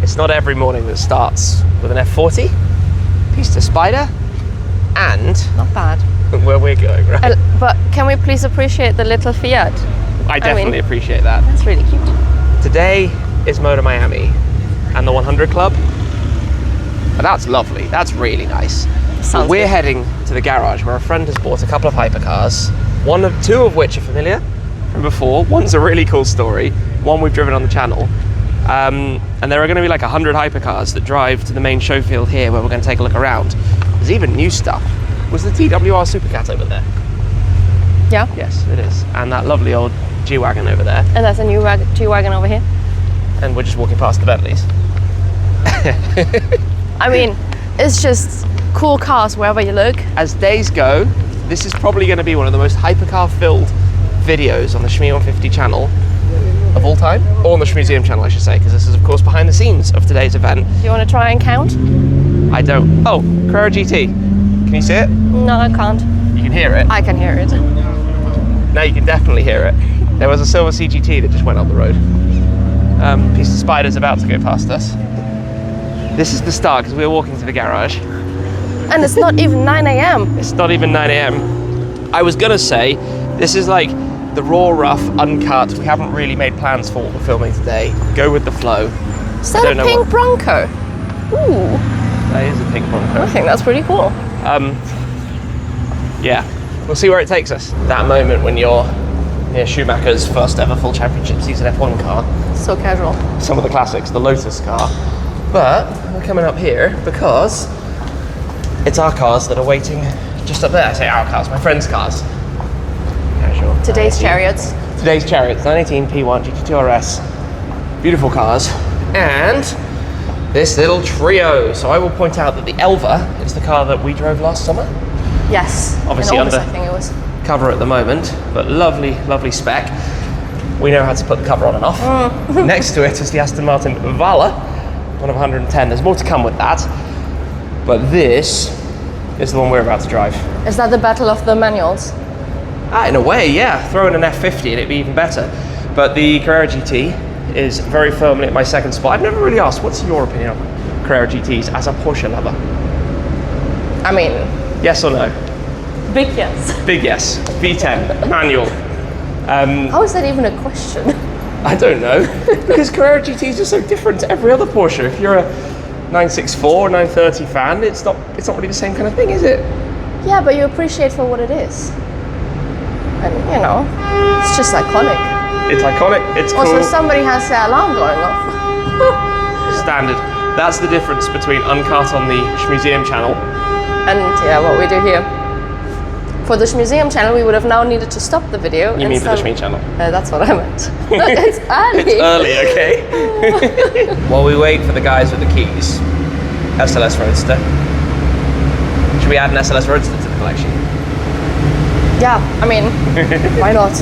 It's not every morning that starts with an F40, Pista Spider, and... Not bad. Where we're going, right? But can we please appreciate the little Fiat? I definitely appreciate that. That's really cute. Today is ModaMiami and the 100 Club. And that's lovely. That's really nice. Sounds We're good. heading to the garage where a friend has bought a couple of hypercars, two of which are familiar from before. One's a really cool story, one we've driven on the channel. And there are going to be like 100 hypercars that drive to the main show field here where we're going to take a look around. There's even new stuff. Was the TWR Supercat over there? Yeah. Yes, it is. And that lovely old G-Wagon over there. And there's a new G-Wagon over here. And we're just walking past the Bentleys. I mean, it's just cool cars wherever you look. As days go, this is probably going to be one of the most hypercar-filled videos on the Shmuseum 150 channel of all time. Or on the Shmuseum channel, I should say, because this is, of course, behind the scenes of today's event. Do you want to try and count? I don't. Oh, Carrera GT. Can you see it? No, I can't. You can hear it? I can hear it. Now you can definitely hear it. There was a silver CGT that just went up the road. Pista Spider's about to go past us. This is the start because we're walking to the garage. And it's not even 9 a.m. It's not even 9 a.m. I was gonna say, this is like the raw, rough, uncut. We haven't really made plans for what we're filming today. Go with the flow. Is that a pink Bronco? Ooh. That is a pink Bronco. I think that's pretty cool. Yeah, we'll see where it takes us. That moment when you're near Schumacher's first ever full championship season F1 car. So casual. Some of the classics, the Lotus car. But we're coming up here because it's our cars that are waiting just up there. I say our cars, my friend's cars. Casual. Today's chariots. Today's chariots, 918 P1 GT2 RS. Beautiful cars. And this little trio. So I will point out that the Elva is the car that we drove last summer. Yes. Obviously in August, under I think it was. cover at the moment, but lovely, lovely spec. We know how to put the cover on and off. Next to it is the Aston Martin Vala, one of 110. There's more to come with that, but this is the one we're about to drive. Is that the battle of the manuals? In a way, yeah. Throw in an F50 and it'd be even better. But the Carrera GT is very firmly at my second spot. I've never really asked, what's your opinion of Carrera GTs as a Porsche lover? I mean... Yes or no? Big yes. Big yes. V10, manual. How is that even a question? I don't know, because Carrera GTs are so different to every other Porsche. If you're a 964, 930 fan, it's not really the same kind of thing, is it? Yeah, but you appreciate for what it is. And, you know, it's just iconic. It's iconic, it's cool. Also, somebody has the alarm going off. Standard. That's the difference between uncut on the Shmuseum channel. And, yeah, what we do here. For the Shmuseum channel, we would have now needed to stop the video. You mean for the Shmuseum channel? That's what I meant. It's early. It's early, okay. While we wait for the guys with the keys, SLS Roadster. Should we add an SLS Roadster to the collection? Yeah, I mean, why not?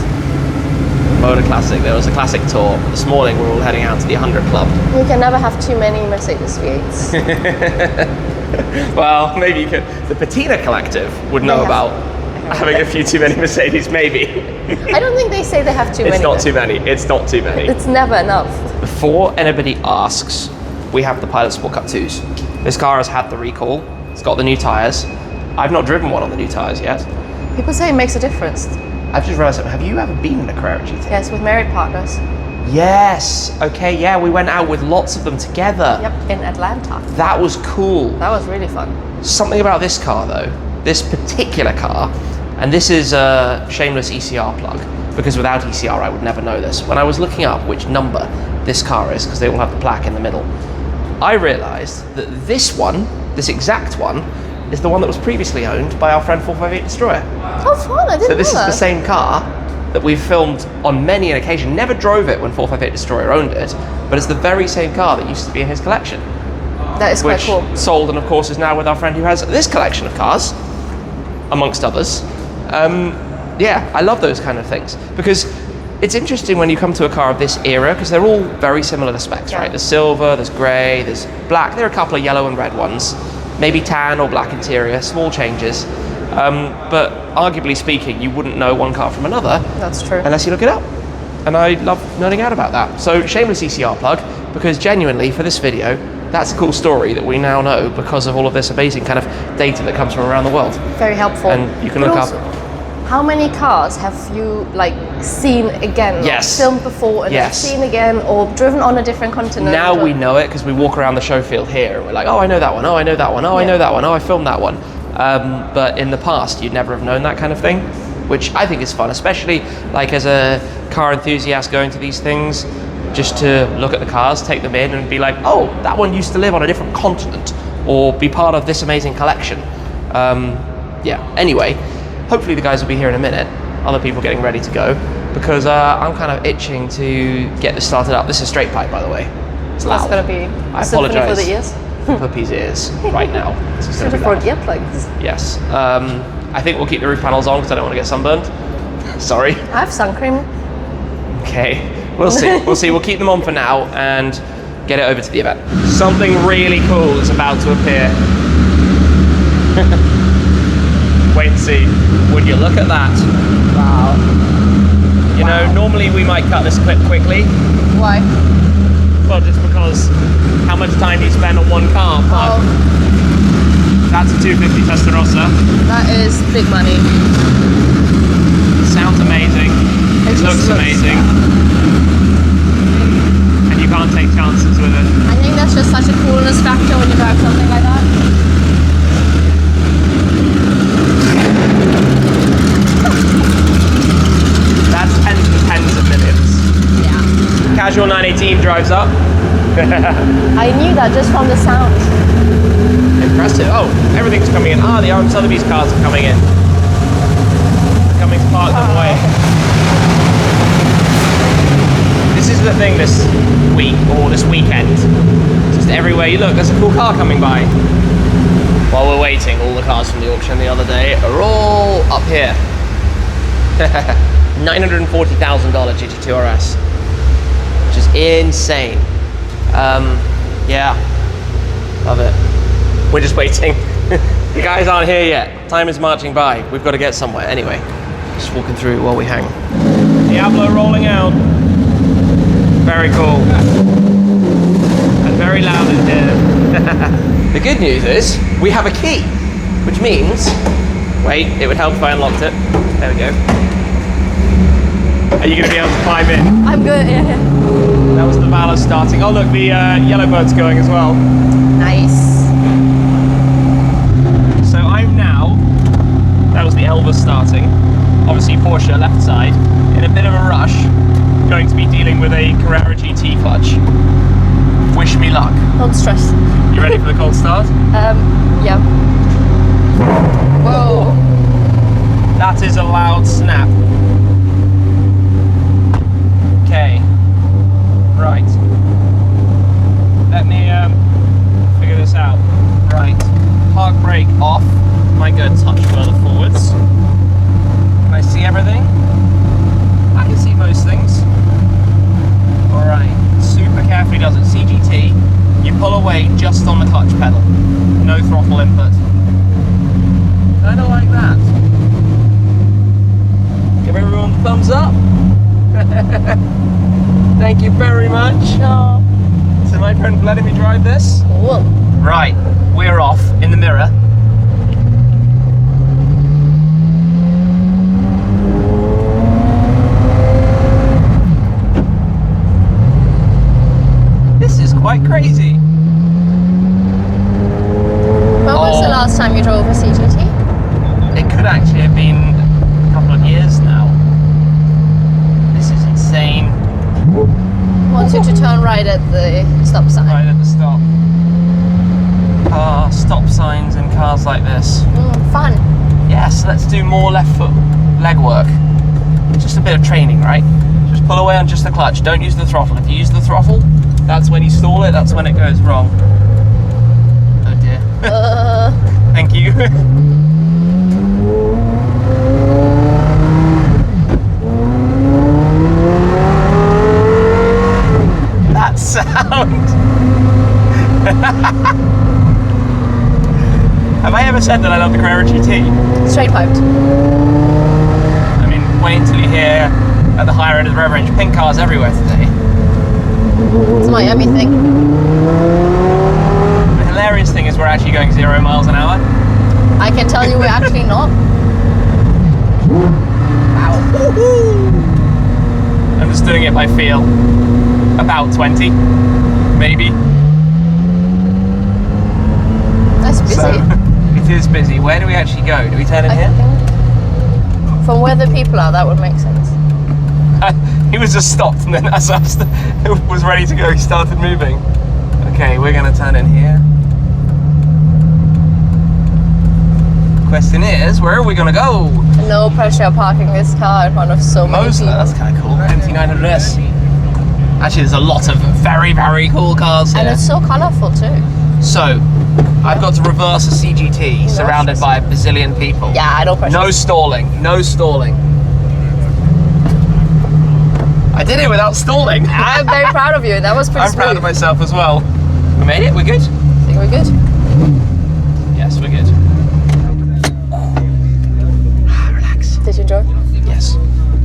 Moda Classic. There was a classic tour. This morning we're all heading out to the 100 Club. You can never have too many Mercedes V8s. Well, maybe you could. The Patina Collective would know about having a few too many Mercedes, maybe. I don't think they say they have too many. It's not too many. It's not too many. It's never enough. Before anybody asks, we have the Pilot Sport Cup 2s. This car has had the recall. It's got the new tyres. I've not driven one on the new tyres yet. People say it makes a difference. I've just realised something. Have you ever been in a Carrera GT? Yes, with married partners. Yes. Okay, yeah, we went out with lots of them together. Yep, in Atlanta. That was cool. That was really fun. Something about this car though, this particular car, and this is a shameless ECR plug, because without ECR I would never know this. When I was looking up which number this car is, because they all have the plaque in the middle, I realised that this one, this exact one, is the one that was previously owned by our friend 458 Destroyer. Oh fun, I didn't know that. So this is the same car that we've filmed on many an occasion. Never drove it when 458 Destroyer owned it, but it's the very same car that used to be in his collection. That is quite cool. Which sold and of course is now with our friend who has this collection of cars, amongst others. Yeah, I love those kind of things because it's interesting when you come to a car of this era because they're all very similar to specs, right? There's silver, there's grey, there's black. There are a couple of yellow and red ones, maybe tan or black interior, small changes. But arguably speaking, you wouldn't know one car from another. That's true. Unless you look it up. and I love nerding out about that. So shameless ECR plug, because genuinely for this video, that's a cool story that we now know because of all of this amazing kind of data that comes from around the world. Very helpful. And you can look up. How many cars have you like seen again? Yes. Or filmed before and then seen again, or driven on a different continent? Now we know it because we walk around the show field here and we're like, oh, I know that one. Oh, I know that one. Oh, I know that one. Oh, I filmed that one. But in the past, you'd never have known that kind of thing, which I think is fun, especially like as a car enthusiast going to these things, just to look at the cars, take them in and be like, oh, that one used to live on a different continent or be part of this amazing collection. Anyway, hopefully the guys will be here in a minute, other people getting ready to go, because I'm kind of itching to get this started up. This is straight pipe, by the way. It's loud. It's going to be I symphony apologize. for the ears. Puppy's ears right now. It's Sort of for earplugs. Yes. I think we'll keep the roof panels on because I don't want to get sunburned. Sorry. I have sun cream. Okay. We'll see. We'll see. We'll keep them on for now and get it over to the event. Something really cool is about to appear. Wait and see. Would you look at that? Wow. You know, normally we might cut this clip quickly. Why? Well, just because how much time do you spend on one car? But that's a 250 Testarossa. That is big money. Sounds amazing. It looks amazing. And you can't take chances with it. I think that's just such a coolness factor when you drive something like that. That's tens of millions. Yeah. Casual 918 drives up. I knew that just from the sound. Impressive. Oh, everything's coming in. The Sotheby's cars are coming in. Coming to park them away. This is the thing this week, or this weekend. Just everywhere you look, there's a cool car coming by. While we're waiting, all the cars from the auction the other day are all up here. $940,000 GT2 RS, which is insane. Yeah, love it. We're just waiting. The guys aren't here yet. Time is marching by. We've got to get somewhere. Anyway, just walking through while we hang. Diablo rolling out. Very cool. And very loud in here. The good news is we have a key, which means, wait, it would help if I unlocked it. There we go. Are you going to be able to climb in? I'm good, yeah. That was the Valor starting. Oh look, the Yellowbird's going as well. Nice. So I'm now, that was the Elva starting, obviously Porsche left side, in a bit of a rush, going to be dealing with a Carrera GT clutch. Wish me luck. Don't stress. You ready for the cold start? Yeah. Whoa. That is a loud snap. Okay. Right. Let me figure this out. Right. Park brake off. Might go a touch further forwards. Can I see everything? I can see most things. Alright. Super carefully does it. CGT. You pull away just on the clutch pedal. No throttle input. I don't like that. Give everyone a thumbs up. Thank you very much. No. To my friend for letting me drive this. Cool. Right, we're off in the mirror. This is quite crazy. When was the last time you drove a CGT? It could actually have been a couple of years now. This is insane. Want you to turn right at the stop sign. Right at the stop. Stop signs in cars like this. Fun. Yes, let's do more left foot leg work. Just a bit of training, right? Just pull away on just the clutch. Don't use the throttle. If you use the throttle, that's when you stall it. That's when it goes wrong. Oh dear. Thank you. That sound. Have I ever said that I love the Carrera GT? Straight piped. I mean, wait until you hear at the higher end of the rev range. Pink cars everywhere today. It's a Miami thing. The hilarious thing is we're actually going 0 miles an hour. I can tell you we're actually not. Wow. I'm just doing it by feel. About 20, maybe. That's busy. So, it is busy. Where do we actually go? Do we turn in I here? think from where the people are, that would make sense. He was just stopped, and then as I was ready to go, he started moving. Okay, we're going to turn in here. Question is, where are we going to go? No pressure parking this car in front of so many Moser, people. that's kind of cool. MT900S. Actually, there's a lot of very, very cool cars here. And it's so colourful too. So, I've got to reverse a CGT surrounded by a bazillion people. Yeah, I don't pressure. No stalling, no stalling. I did it without stalling. I'm very proud of you. That was pretty I'm proud smooth. of myself as well. We made it, we're good? I think we're good. Yes, we're good. Relax. Did you enjoy? Yes.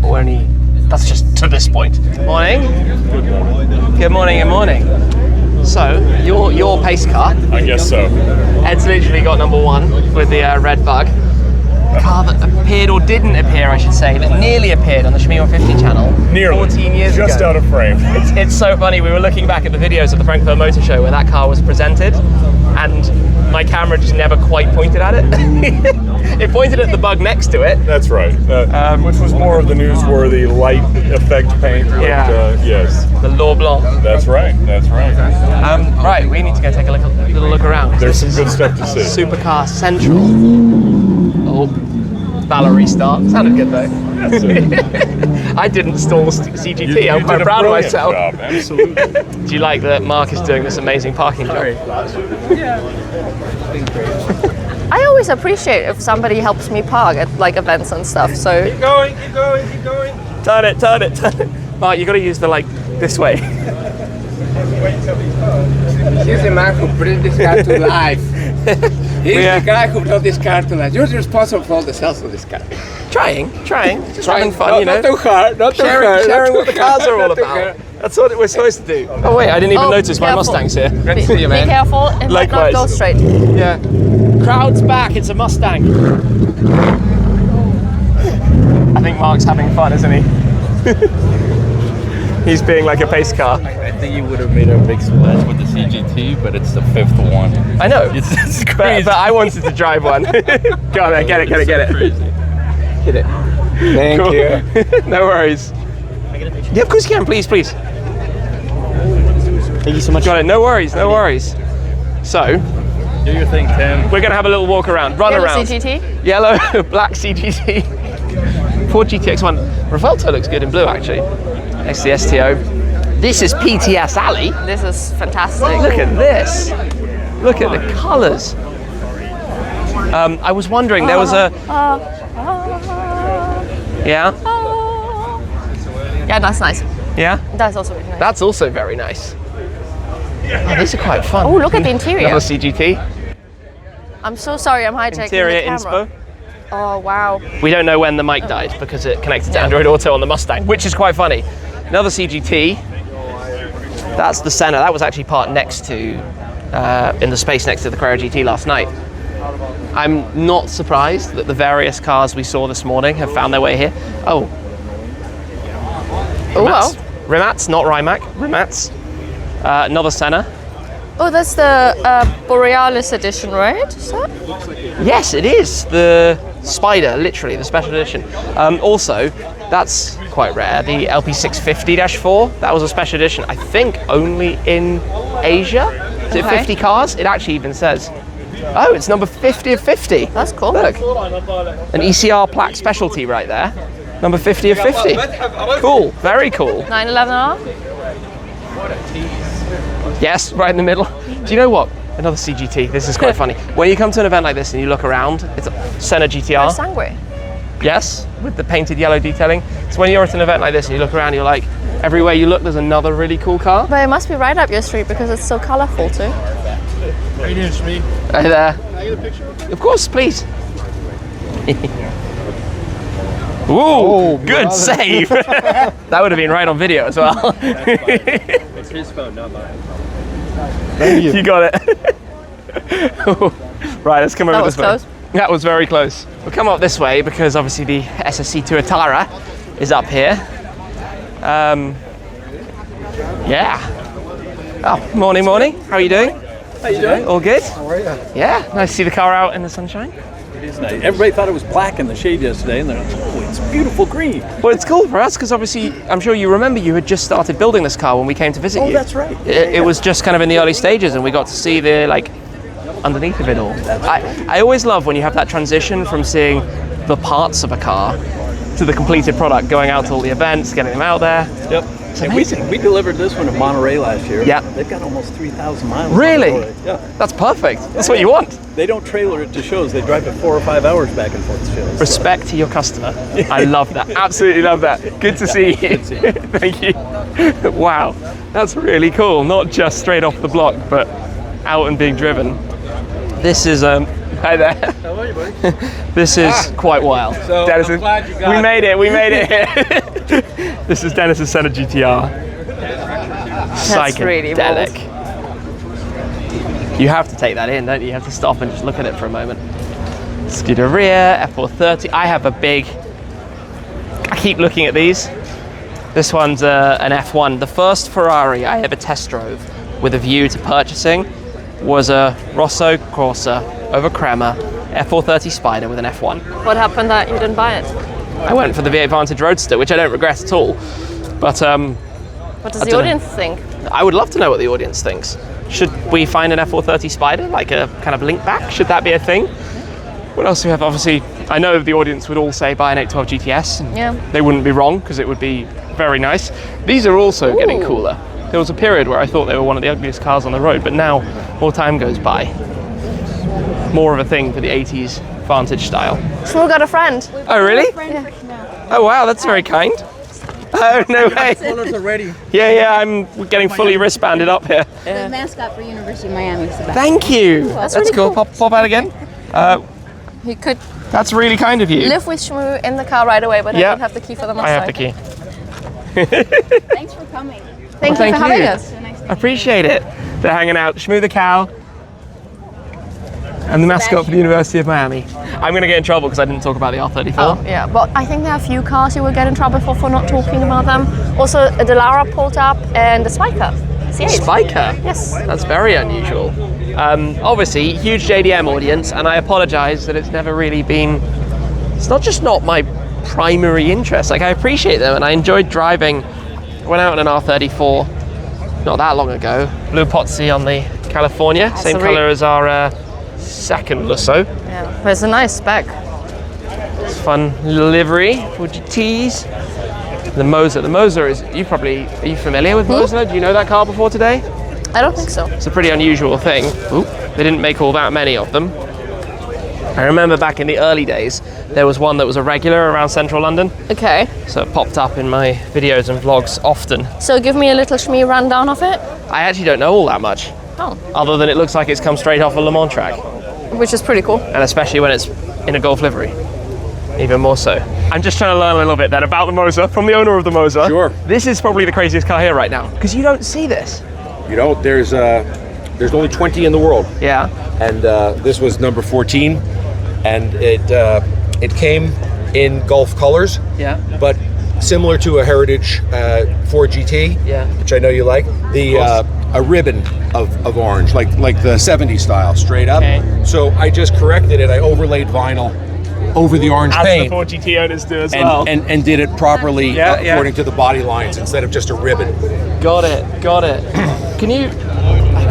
But we're only, that's just to this point. Morning. Good morning, good morning. So, your pace car. I guess so. Ed's literally got number 1 with the red bug. A car that appeared, or didn't appear, I should say, that nearly appeared on the Shmuseum 150 channel Nearly. 14 years ago. Just out of frame. It's so funny. We were looking back at the videos of the Frankfurt Motor Show where that car was presented, and my camera just never quite pointed at it. It pointed at the bug next to it. That's right. Which was more of the newsworthy light effect paint. But, Yeah. yes. The Law Blanc. That's right. That's right. Right, we need to go take a little look around. There's some good stuff to see. Supercar Central. Oh, Valor restart. Sounded good though. I didn't stall CGT. I'm quite proud of myself. Job. Absolutely. Do you like that Mark is doing this amazing parking job? I always appreciate if somebody helps me park at like events and stuff. So Keep going, keep going, keep going. Turn it, turn it, turn it. Mark, you got to use the this way. He's the man who brings this car to life. He's the guy who brought this car to life. You're responsible for all the sales of this car. Trying, just having fun, Not too hard, not too hard. Sharing what the cars are all about. That's what we're supposed to do. Oh wait, I didn't even notice my careful. Mustang's here. Great to see you, be man. careful. It might not Likewise. go straight. Yeah. Crowd's back, it's a Mustang. I think Mark's having fun, isn't he? He's being like a pace car. I think you would have made a big splash with the CGT, but it's the 5th one. I know. It's But crazy. I wanted to drive one. Go on then, get it. Crazy. Hit it. Thank Cool. you. No worries. Yeah, of course you can, please. Thank you so much. Got it, no worries. So, Do your thing, Tim. we're gonna have a little walk around, run Yellow around. CGT. Yellow, black CGT. Ford GTX1. Revolto looks good in blue actually. Next to the STO. This is PTS Alley. This is fantastic. Look at this. Look at the colours. I was wondering, there was a... Yeah? Yeah, that's nice. Yeah? That's also really nice. That's also very nice. Oh, these are quite fun. Oh, look at the interior. Another CGT. I'm so sorry, I'm hijacking Interior the camera. inspo. Oh wow. We don't know when the mic died because it connected to Android Auto on the Mustang, which is quite funny. Another CGT. That's the Senna. That was actually parked next to, in the space next to the Carrera GT last night. I'm not surprised that the various cars we saw this morning have found their way here. Oh. Oh wow. Rimats, not Rimac. Rimats. Another Senna. Oh, that's the Borealis edition, right? Is that? Yes, it is. The Spider, literally, the special edition. Also, that's quite rare. The LP650-4, that was a special edition, I think only in Asia. Is it Okay. 50 cars? It actually even says. Oh, it's number 50 of 50. That's cool. Look, an ECR plaque specialty right there. Number 50 of 50. Cool, very cool. 911R? Yes, right in the middle. Do you know what? Another CGT. This is quite funny. When you come to an event like this and you look around, it's a Senna GTR. Sangue. Yes, with the painted yellow detailing. So when you're at an event like this and you look around, you're like, everywhere you look, there's another really cool car. But it must be right up your street because it's so colourful too. How you doing, Shmi? Right there. Can I get a picture? Of course, please. Ooh, good save. That would have been right on video as well. It's his phone, not mine. Thank you. You got it. Right, let's come over That this was way. close. That was very close. We'll come up this way because obviously the SSC2 Atara is up here. Yeah. Oh, morning. How are you doing? How you doing? All good? How are you? Yeah, nice to see the car out in the sunshine. It is nice. Everybody thought it was black in the shade yesterday, and they're like, oh, it's beautiful green. Well, it's cool for us because obviously, I'm sure you remember you had just started building this car when we came to visit you. Oh, that's right. It was just kind of in the early stages, and we got to see the underneath of it all. I always love when you have that transition from seeing the parts of a car to the completed product, going out to all the events, getting them out there. Yep. And we delivered this one in Monterey last year. Yeah. They've got almost 3,000 miles. Really? On the road. Yeah. That's perfect. That's what you want. They don't trailer it to shows. They drive it 4 or 5 hours back and forth to shows. Respect to your customer. I love that. Absolutely love that. Good to see you. Thank you. Wow. That's really cool. Not just straight off the block, but out and being driven. This is hi there. How are you, buddy? This is quite wild. So, Dennis, I'm glad you got we made it here. This is Dennis's Senna GTR. That's really Psychedelic. You have to take that in, don't you? You have to stop and just look at it for a moment. Scuderia, F430. I have a big, I keep looking at these. This one's an F1. The first Ferrari I ever test drove with a view to purchasing was a Rosso Corsa over Crema F430 Spider with an F1. What happened that you didn't buy it? I went for the V8 Vantage Roadster, which I don't regret at all. But What does the audience think? I would love to know what the audience thinks. Should we find an F430 Spider, like a kind of link back? Should that be a thing? What else do we have? Obviously, I know the audience would all say buy an 812 GTS. And Yeah. They wouldn't be wrong because it would be very nice. These are also getting cooler. There was a period where I thought they were one of the ugliest cars on the road, but now more time goes by. More of a thing for the 80s Vantage style. Shmu got a friend. Oh, really? Oh, wow, that's very kind. Oh, no way. Colors are ready. Yeah, I'm getting fully wristbanded up here. The mascot for University of Miami. Thank you. That's really cool. cool. Pop out again. He could That's really kind of you. live with Shmu in the car right away, but I Yeah. don't have the key for the I Mustang. have the key. Thanks for coming. Thank you thank for having you. us. I appreciate it. They're hanging out. Shmoo the cow. And the mascot for the University of Miami. I'm going to get in trouble because I didn't talk about the R34. Oh, yeah. But I think there are a few cars you will get in trouble for not talking about them. Also, a Delara pulled up and a Spiker. C8. Spiker? Yes. That's very unusual. Obviously, huge JDM audience, and I apologise that it's never really been... It's not just not my primary interest. Like, I appreciate them, and I enjoyed driving. I went out in an R34 not that long ago. Blue Pozzi on the California. Same colour as our second Lusso. Yeah. But it's a nice spec. It's fun little livery for GTs. The Moser. The Moser is, are you familiar with Moser? Do you know that car before today? I don't think so. It's a pretty unusual thing. Oop, they didn't make all that many of them. I remember back in the early days, there was one that was a regular around central London. Okay. So it popped up in my videos and vlogs often. So give me a little Shmi rundown of it. I actually don't know all that much, Oh. other than it looks like it's come straight off a Le Mans track. Which is pretty cool. And especially when it's in a Golf livery. Even more so. I'm just trying to learn a little bit then about the Moser from the owner of the Moser. Sure. This is probably the craziest car here right now, because you don't see this. You know, there's only 20 in the world, Yeah. and this was number 14, and it came in Gulf colors, Yeah. but similar to a Heritage Ford GT, Yeah. which I know you like, a ribbon of orange, like the 70s style, straight up. Okay. So I just corrected it. I overlaid vinyl over the orange As the paint. 4GT owners do as well. And did it properly Yeah, yeah. according to the body lines instead of just a ribbon. Got it. Can you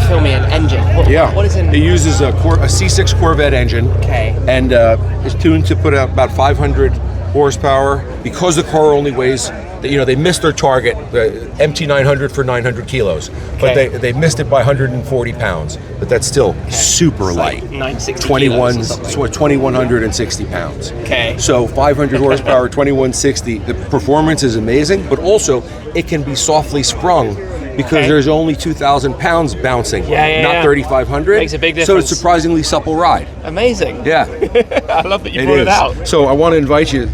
fill me an engine? What is in? It uses a C6 Corvette engine. Okay. And is tuned to put out about 500 horsepower because the car only weighs. They missed their target, the MT900 for 900 kilos, but Okay. they missed it by 140 pounds. But that's still super light. 960 2160 pounds. Okay. So 500 horsepower, 2160. The performance is amazing, but also it can be softly sprung because Okay. there's only 2,000 pounds bouncing, Yeah, not yeah. 3,500. Makes a big So it's difference. a surprisingly supple ride. Amazing. Yeah, I love that you it brought is. it out. So I want to invite you.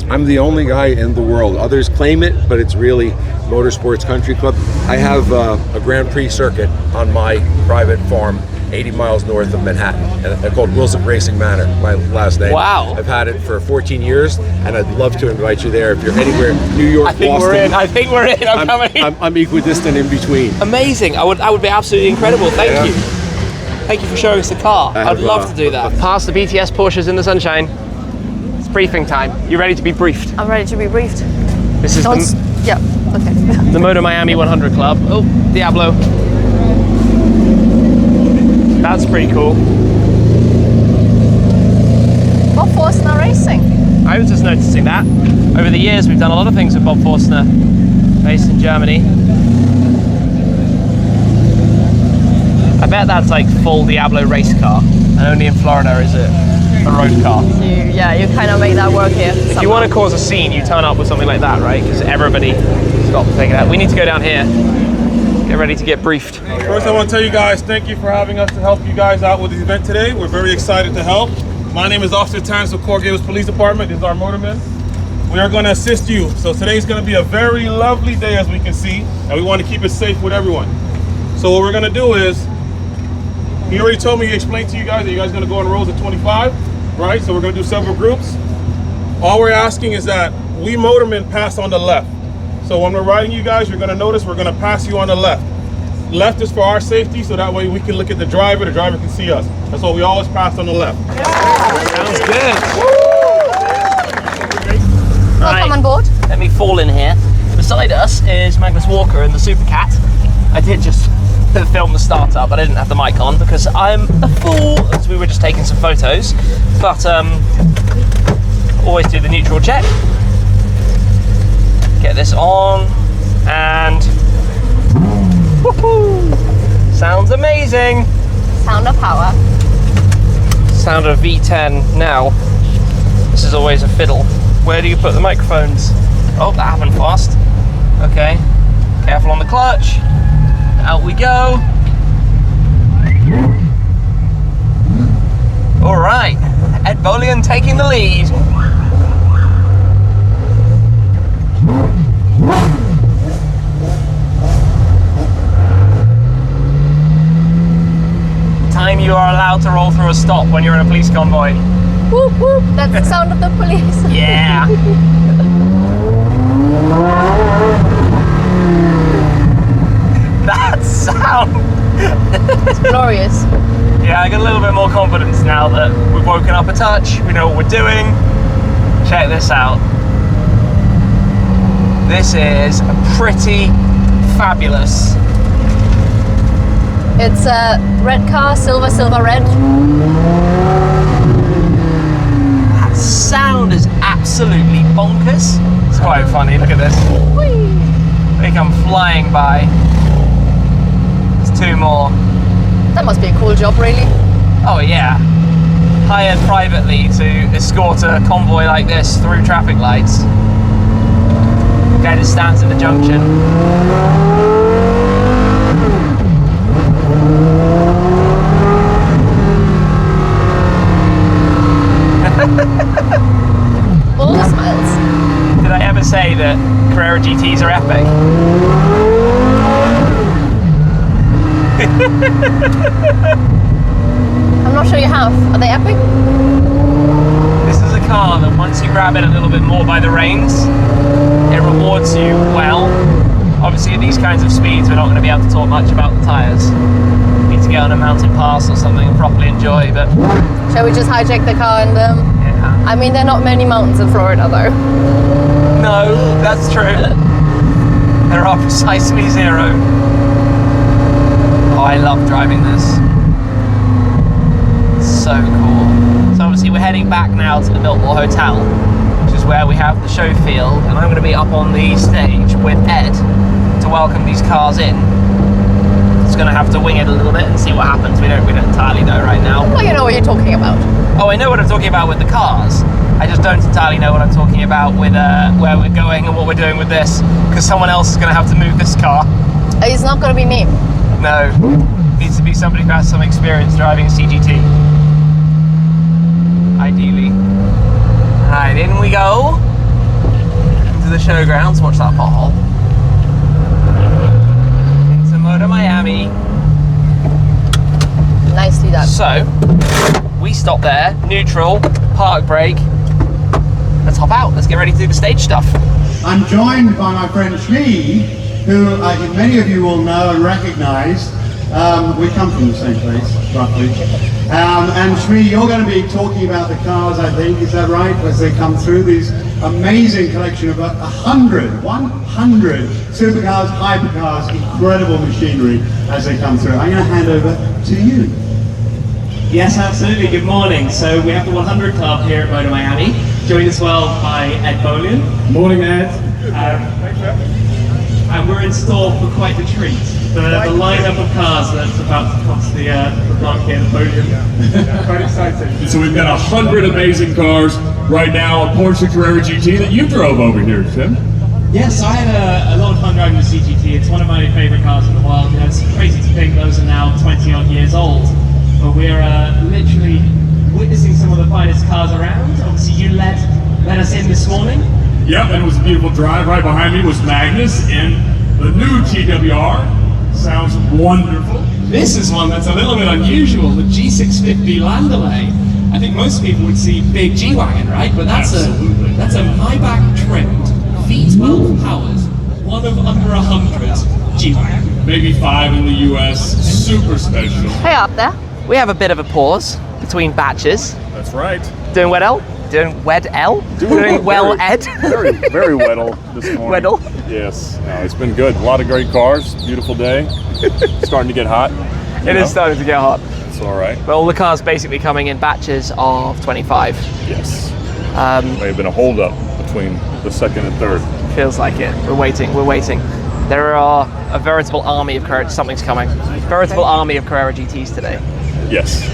I'm the only guy in the world. Others claim it, but it's really Motorsports Country Club. I have a Grand Prix circuit on my private farm, 80 miles north of Manhattan, and called Wilson Racing Manor, my last name. Wow. I've had it for 14 years, and I'd love to invite you there if you're anywhere, New York, I think Boston. we're in. I think we're in. I'm coming. I'm equidistant in between. Amazing. I would be absolutely incredible. Thank Yeah. you. Thank you for showing us the car. I I'd have, love to do that. Past the BTS Porsches in the sunshine. It's briefing time. You ready to be briefed? I'm ready to be briefed. This is Yeah, okay. the ModaMiami 100 Club. Oh, Diablo. That's pretty cool. Bob Forstner Racing. I was just noticing that. Over the years, we've done a lot of things with Bob Forstner, based in Germany. I bet that's like full Diablo race car, and only in Florida is it a road car. You kind of make that work here. If you want to cause a scene, you turn up with something like that, right? Because everybody stops to take it out. We need to go down here. Get ready to get briefed. First, I want to tell you guys, thank you for having us to help you guys out with the event today. We're very excited to help. My name is Officer Tans with Coral Gables Police Department. This is our motorman. We are going to assist you. So today's going to be a very lovely day, as we can see, and we want to keep it safe with everyone. So what we're going to do is, he already told me, he explained to you guys that you guys are going to go on rows at 25, right? So we're going to do several groups. All we're asking is that we motormen pass on the left. So when we're riding you guys, you're going to notice we're going to pass you on the left. Left is for our safety, so that way we can look at the driver can see us. That's why we always pass on the left. Sounds good. Welcome on board. Let me fall in here. Beside us is Magnus Walker and the Super Cat. I did just film the startup, but I didn't have the mic on because I'm a fool, as we were just taking some photos. But always do the neutral check. Get this on, and woohoo! Sounds amazing. Sound of power. Sound of V10 now. This is always a fiddle. Where do you put the microphones? Oh, that happened fast. Okay, careful on the clutch. Out we go. All right, Ed Bolian taking the lead. Time you are allowed to roll through a stop when you're in a police convoy. Whoop whoop, that's the sound of the police. Yeah. That sound. It's glorious. Yeah, I got a little bit more confidence now that we've woken up a touch, we know what we're doing. Check this out. This is pretty fabulous. It's a red car, silver, red. That sound is absolutely bonkers. It's quite funny, look at this. Whee! They come flying by. There's two more. That must be a cool job, really. Oh yeah. Hired privately to escort a convoy like this through traffic lights. Guy just stands at the junction. All the smiles. Did I ever say that Carrera GTs are epic? I'm not sure you have. Are they epic? This is a car that once you grab it a little bit more by the reins, it rewards you well. Obviously at these kinds of speeds we're not going to be able to talk much about the tyres. We need to get on a mountain pass or something and properly enjoy, but Shall we just hijack the car and yeah. I mean, there are not many mountains in Florida though. No, that's true. There are precisely zero. Oh, I love driving this. It's so cool. So obviously we're heading back now to the Biltmore Hotel, which is where we have the show field, and I'm going to be up on the stage with Ed to welcome these cars in. Just going to have to wing it a little bit and see what happens. We don't entirely know right now. Well, you know what you're talking about. Oh, I know what I'm talking about with the cars. I just don't entirely know what I'm talking about with where we're going and what we're doing with this, because someone else is going to have to move this car. It's not going to be me. No, it needs to be somebody who has some experience driving a CGT. Ideally. Alright, in we go. into the showgrounds. Watch that pothole. Into ModaMiami. Nicely done. So, we stop there, neutral, park brake. Let's hop out. Let's get ready to do the stage stuff. I'm joined by my friend Shmi, who I think many of you will know and recognize. We come from the same place, roughly. And Shmi, you're going to be talking about the cars, I think, is that right? As they come through these amazing collection of 100 supercars, hypercars, incredible machinery as they come through. I'm going to hand over to you. Yes, absolutely. Good morning. So we have the 100 Club here at ModaMiami, joined as well by Ed Bolian. Morning, Ed. And we're in store for quite the treat. The lineup of cars that's about to cross the block here at Bolian. Quite exciting. So we've got 100 amazing cars right now. A Porsche Carrera GT that you drove over here, Tim. Yes, I had a lot of fun driving the CGT. It's one of my favorite cars in the world. You know, it's crazy to think those are now 20 odd years old. But we're literally witnessing some of the finest cars around. Obviously you let us in this morning. Yep, and it was a beautiful drive. Right behind me was Magnus in the new TWR. Sounds wonderful. This is one that's a little bit unusual, the G650 Landaulet. I think most people would see big G-Wagon, right? But that's a Maybach trimmed, V12 powered, one of under 100 G-Wagon. Maybe 5 in the US, super special. Hey up there. We have a bit of a pause between batches. That's right. Doing well, Doing Doing well, Ed. Very weddle this morning. Weddle? Yes. No, it's been good. A lot of great cars. Beautiful day. Starting to get hot. It is starting to get hot. It's all right. But all the cars basically coming in batches of 25. Yes. May have been a holdup between the second and third. Feels like it. We're waiting. There are a veritable army of Carrera. Something's coming. Veritable army of Carrera GTs today. Yes.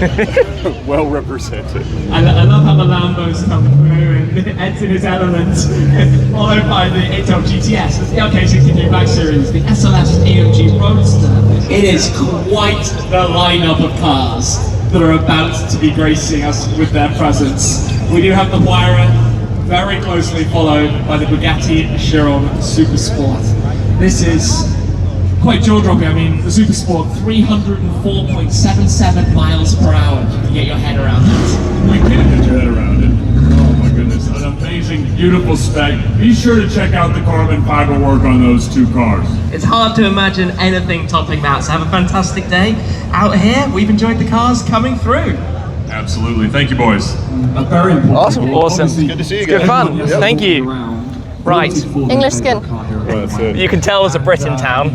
Well represented. I love how the Lambos come through and Ed's in his element, followed by the 812 GTS, the LK63 Black Series, the SLS AMG Roadster. It is quite the lineup of cars that are about to be gracing us with their presence. We do have the Wyra, very closely followed by the Bugatti Chiron Super Sport. This is quite jaw-dropping. I mean, the Super Sport, 304.77 miles per hour. You can get your head around that. We can get your head around it. Oh my goodness, an amazing, beautiful spec. Be sure to check out the carbon fiber work on those two cars. It's hard to imagine anything topping that, so have a fantastic day out here. We've enjoyed the cars coming through. Absolutely, thank you boys. Very important. Awesome. Good to see you Good guys. fun. Yep. Thank you. Right. English skin. Well, that's it. You can tell there's a Brit in town.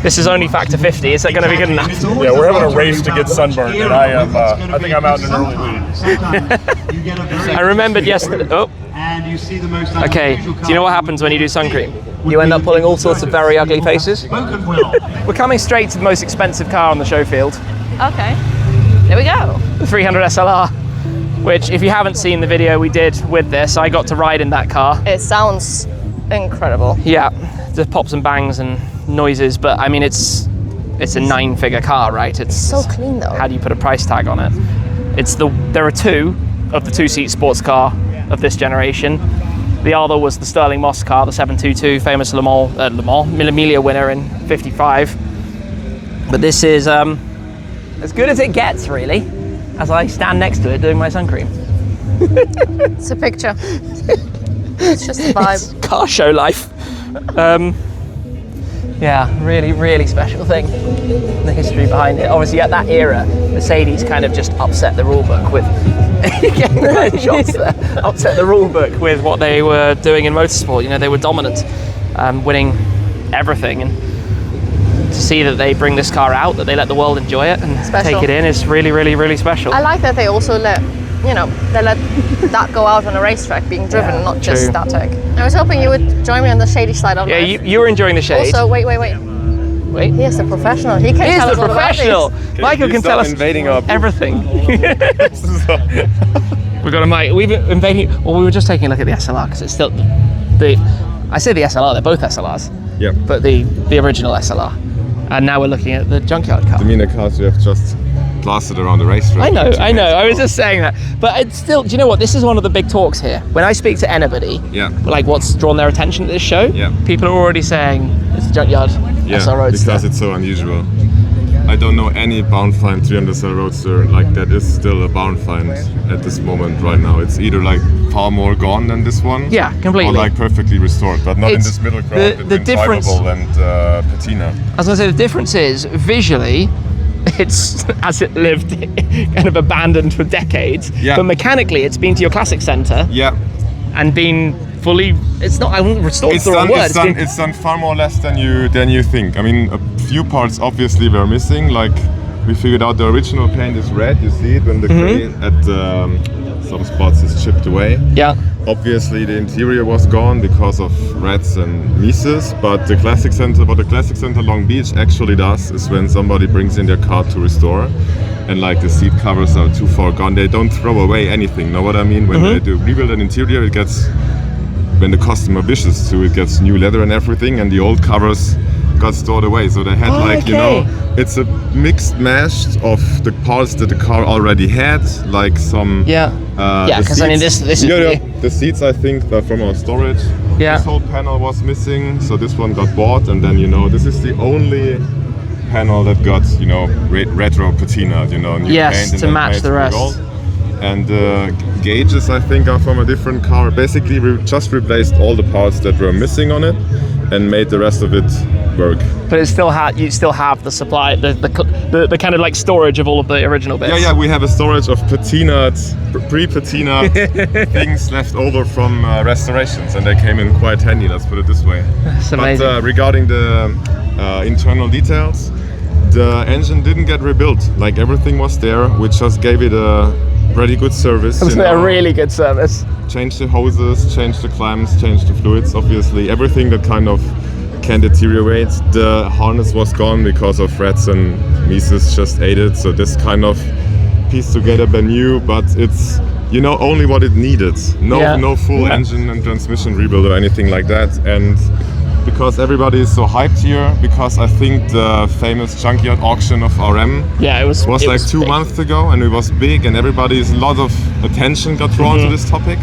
This is only factor 50. Is that going to be good enough? Yeah, we're having a race to get sunburned, and I think I'm out in an early lead. I remembered yesterday. Oh. And you see the most Okay. Do you know what happens when you do sun cream? You end up pulling all sorts of very ugly faces. We're coming straight to the most expensive car on the show field. Okay. There we go. The 300 SLR. Which, if you haven't seen the video we did with this, I got to ride in that car. It sounds incredible. Yeah, just pops and bangs and noises, but I mean, it's a 9-figure car, right? It's so clean though. How do you put a price tag on it? There are two of the 2-seat sports car of this generation. The other was the Sterling Moss car, the 722, famous Le Mans Mille winner in '55. But this is as good as it gets, really, as I stand next to it doing my sun cream. It's a picture. It's just a vibe. It's car show life. Yeah, really, really special thing. The history behind it. Obviously, at that era, Mercedes kind of just upset the rule book with getting the right shots there. Upset the rule book with what they were doing in motorsport. You know, they were dominant, winning everything, and to see that they bring this car out, that they let the world enjoy it and take it in, is really, really, really special. I like that they also let that go out on a racetrack, being driven, not just static. I was hoping you would join me on the shady side of life. Yeah, you were enjoying the shade. Also, wait. He is the professional. He can tell us all about this. Michael can tell us everything. We've got a mic. We've invading. Well, we were just taking a look at the SLR because it's still I say the SLR. They're both SLRs. Yep. But the original SLR. And now we're looking at the junkyard car. The mini cars we have just plastered around the racetrack. I know. I was just saying that. But it's still, do you know what? This is one of the big talks here. When I speak to anybody, like what's drawn their attention to this show, people are already saying it's a junkyard SL Roadster. Because it's so unusual. I don't know any bound find 300 SL Roadster like that is still a bound find at this moment right now. It's either like far more gone than this one, completely, or like perfectly restored, but not in this middle ground between drivable and patina. I was going to say the difference is visually, it's as it lived kind of abandoned for decades, but mechanically it's been to your classic centre, and been fully. It's not. I wouldn't restore the wrong word. It's done far more less than you think. I mean, a few parts obviously were missing. Like we figured out the original paint is red. You see it when the grey at some spots is chipped away. Obviously the interior was gone because of rats and mices. But the classic center, what the classic center Long Beach actually does is when somebody brings in their car to restore, and like the seat covers are too far gone, they don't throw away anything. Know what I mean? When they do rebuild an interior, it gets. When the customer wishes to, it gets new leather and everything, and the old covers got stored away. So they had you know, it's a mixed mash of the parts that the car already had, like some because I mean this is the seats I think are from our storage. This whole panel was missing, so this one got bought, and then this is the only panel that got retro patina, new paint to match the rest. Gold. And the gauges, I think, are from a different car. Basically, we just replaced all the parts that were missing on it and made the rest of it work. But it still you still have the supply, the kind of like storage of all of the original bits. Yeah, we have a storage of patinaed, pre-patinaed things left over from restorations, and they came in quite handy. Let's put it this way. That's amazing. But regarding the internal details, the engine didn't get rebuilt. Like everything was there. We just gave it a pretty good service. It was a really good service. Changed the hoses, changed the clamps, changed the fluids. Obviously, everything that kind of can deteriorate. The harness was gone because of rats and mices just ate it. So this kind of pieced together brand new, but it's only what it needed. No full engine and transmission rebuild or anything like that. And because everybody is so hyped here, because I think the famous junkyard auction of RM was like 2 months ago, and it was big, and a lot of attention got drawn to this topic,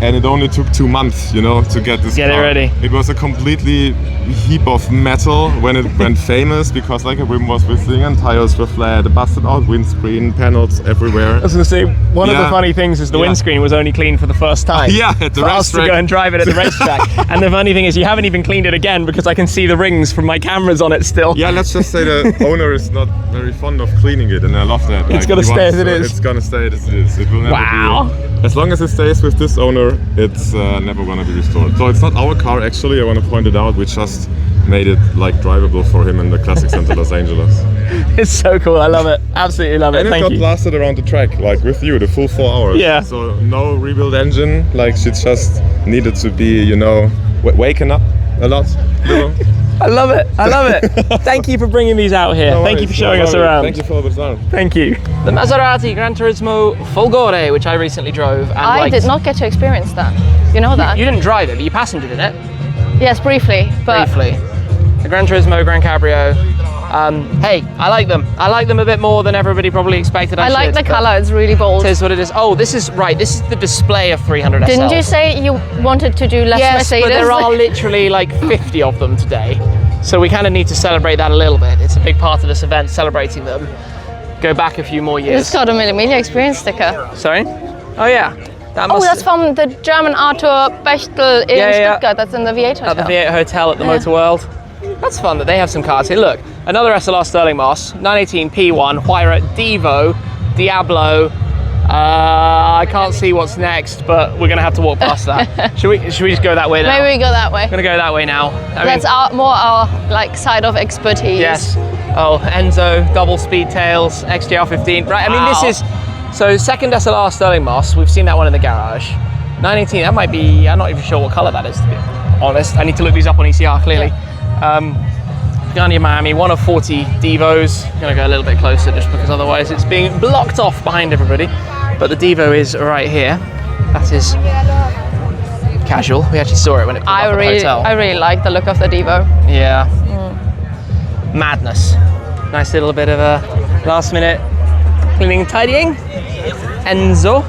and it only took 2 months, to get this car. It ready. It was a completely heap of metal when it went famous, because like a rim was missing and tires were flat, busted out windscreen, panels everywhere. I was going to say, one of the funny things is the windscreen was only cleaned for the first time. At the for us to go and drive it at the racetrack. And the funny thing is you haven't even cleaned it again, because I can see the rings from my cameras on it still. Yeah, let's just say the owner is not very fond of cleaning it, and I love that. It's going to stay as it is. It's going to stay as it is. It will never be. As long as it stays with this owner, it's never going to be restored. So it's not our car, actually. I want to point it out. We just made it like drivable for him in the Classic Center Los Angeles. It's so cool. I love it. Absolutely love it. And it got blasted around the track, like with you, the full 4 hours. Yeah. So no rebuild engine. Like she just needed to be, waking up a lot. I love it. I love it. Thank you for bringing these out here. Thank you for showing us around. Thank you for the sound. Thank you. The Maserati Gran Turismo Folgore, which I recently drove. And I did not get to experience that. You know that? You didn't drive it, but you passengered in it. Yes, briefly. Briefly. The Gran Turismo Gran Cabrio. Hey, I like them. I like them a bit more than everybody probably expected. I like the colour, it's really bold. It is what it is. Oh, this is right. This is the display of 300 SL. Didn't you say you wanted to do less Mercedes? Yes, but there are literally like 50 of them today. So we kind of need to celebrate that a little bit. It's a big part of this event, celebrating them. Go back a few more years. It's got a Mille experience sticker. Sorry? Oh yeah. That's from the German Arthur Bechtel in Stuttgart. That's in the V8 Hotel. At the V8 Hotel at the Motor World. That's fun that they have some cars here. Look, another SLR Sterling Moss, 918 P1, Huayra Devo, Diablo. I can't see what's next, but we're going to have to walk past that. Should we just go that way now? Maybe we go that way. I'm going to go that way now. That's more our side of expertise. Yes. Oh, Enzo, double speed tails, XJR15. Right, I mean, this is... So, second SLR Sterling Moss, we've seen that one in the garage. 918, that might be... I'm not even sure what colour that is, to be honest. I need to look these up on ECR, clearly. ModaMiami, one of 40 Devos. I'm going to go a little bit closer just because otherwise it's being blocked off behind everybody. But the Devo is right here. That is casual. We actually saw it when it pulled up at the hotel. I really like the look of the Devo. Yeah. Madness. Nice little bit of a last minute cleaning and tidying. Enzo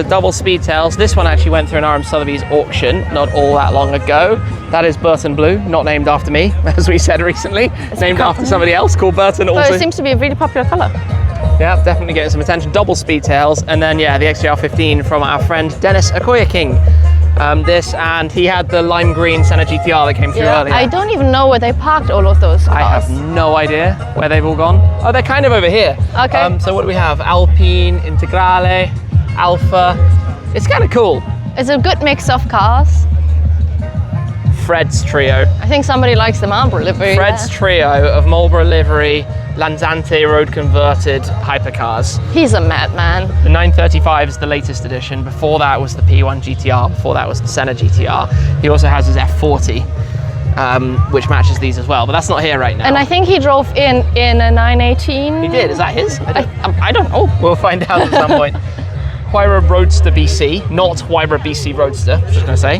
double speed tails. This one actually went through an RM Sotheby's auction not all that long ago. That is Burton Blue, not named after me, as we said recently. It's named after somebody else called Burton also. So it seems to be a really popular colour. Yeah, definitely getting some attention. Double speed tails, and then yeah, the XJR15 from our friend Dennis Okoye King. This, and he had the lime green Senna GTR that came through earlier. I don't even know where they parked all of those cars. I have no idea where they've all gone. Oh, they're kind of over here. Okay. So what do we have? Alpine, Integrale, Alpha. It's kind of cool. It's a good mix of cars. Fred's trio. I think somebody likes the Marlboro livery. Fred's trio of Marlboro livery, Lanzante road converted hypercars. He's a madman. The 935 is the latest edition. Before that was the P1 GTR. Before that was the Senna GTR. He also has his F40, which matches these as well. But that's not here right now. And I think he drove in a 918. He did. Is that his? I don't know. We'll find out at some point. Huayra Roadster BC, not Huayra BC Roadster. Just gonna say.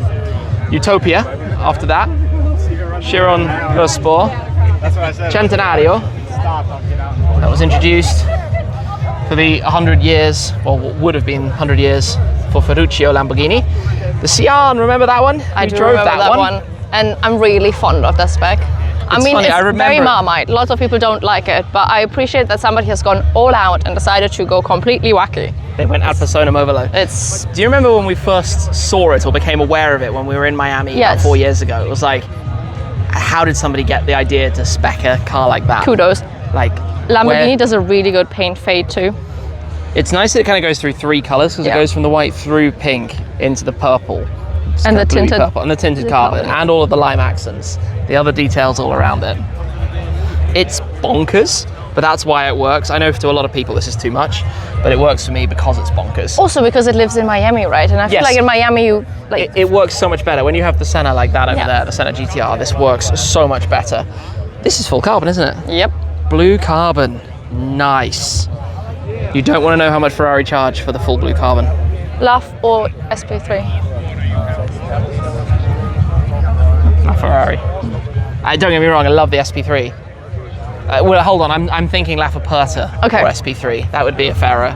Utopia. After that, Chiron Sport, Centenario, that was introduced for the 100 years, or what would have been 100 years for Ferruccio Lamborghini. The Sian, remember that one? I do remember that one, and I'm really fond of the spec. I mean, funny, it's very Marmite. Lots of people don't like it, but I appreciate that somebody has gone all out and decided to go completely wacky. They went ad personam overload. Do you remember when we first saw it or became aware of it when we were in Miami about 4 years ago? It was like, how did somebody get the idea to spec a car like that? Kudos. Like Lamborghini does a really good paint fade too. It's nice that it kind of goes through three colors because it goes from the white through pink into the purple. And the tinted purple, and the tinted carbon, and all of the lime accents, the other details all around it. It's bonkers, but that's why it works. I know to a lot of people this is too much, but it works for me because it's bonkers. Also because it lives in Miami, right? And I feel like in Miami you like it works so much better when you have the Senna like that over there, the Senna GTR. This works so much better. This is full carbon, isn't it? Yep. Blue carbon, nice. You don't want to know how much Ferrari charge for the full blue carbon. LAF or SP3? Ferrari. Don't get me wrong, I love the SP3. Well, hold on, I'm thinking La Aperta or SP3. That would be a fairer.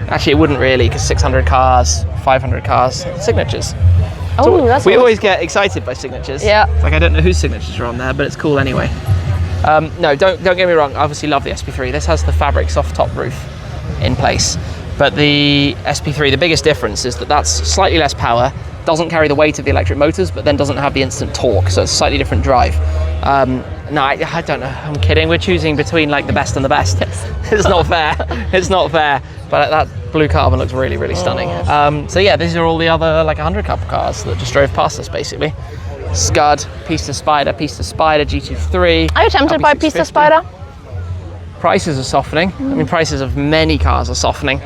Actually, it wouldn't really, because 600 cars, 500 cars, signatures. Oh, so that's we always get excited by signatures. Yeah. Like, I don't know whose signatures are on there, but it's cool anyway. No, don't get me wrong, I obviously love the SP3. This has the fabric soft top roof in place. But the SP3, the biggest difference is that that's slightly less power, doesn't carry the weight of the electric motors, but then doesn't have the instant torque, so it's a slightly different drive. No, I don't know, I'm kidding. We're choosing between like the best and the best. It's not fair, it's not fair. But that blue carbon looks really, really stunning. So yeah, these are all the other like 100 couple cars that just drove past us basically. Scud, Pista Spider, GT3. Are you tempted by Pista Spider? Prices are softening. I mean, prices of many cars are softening.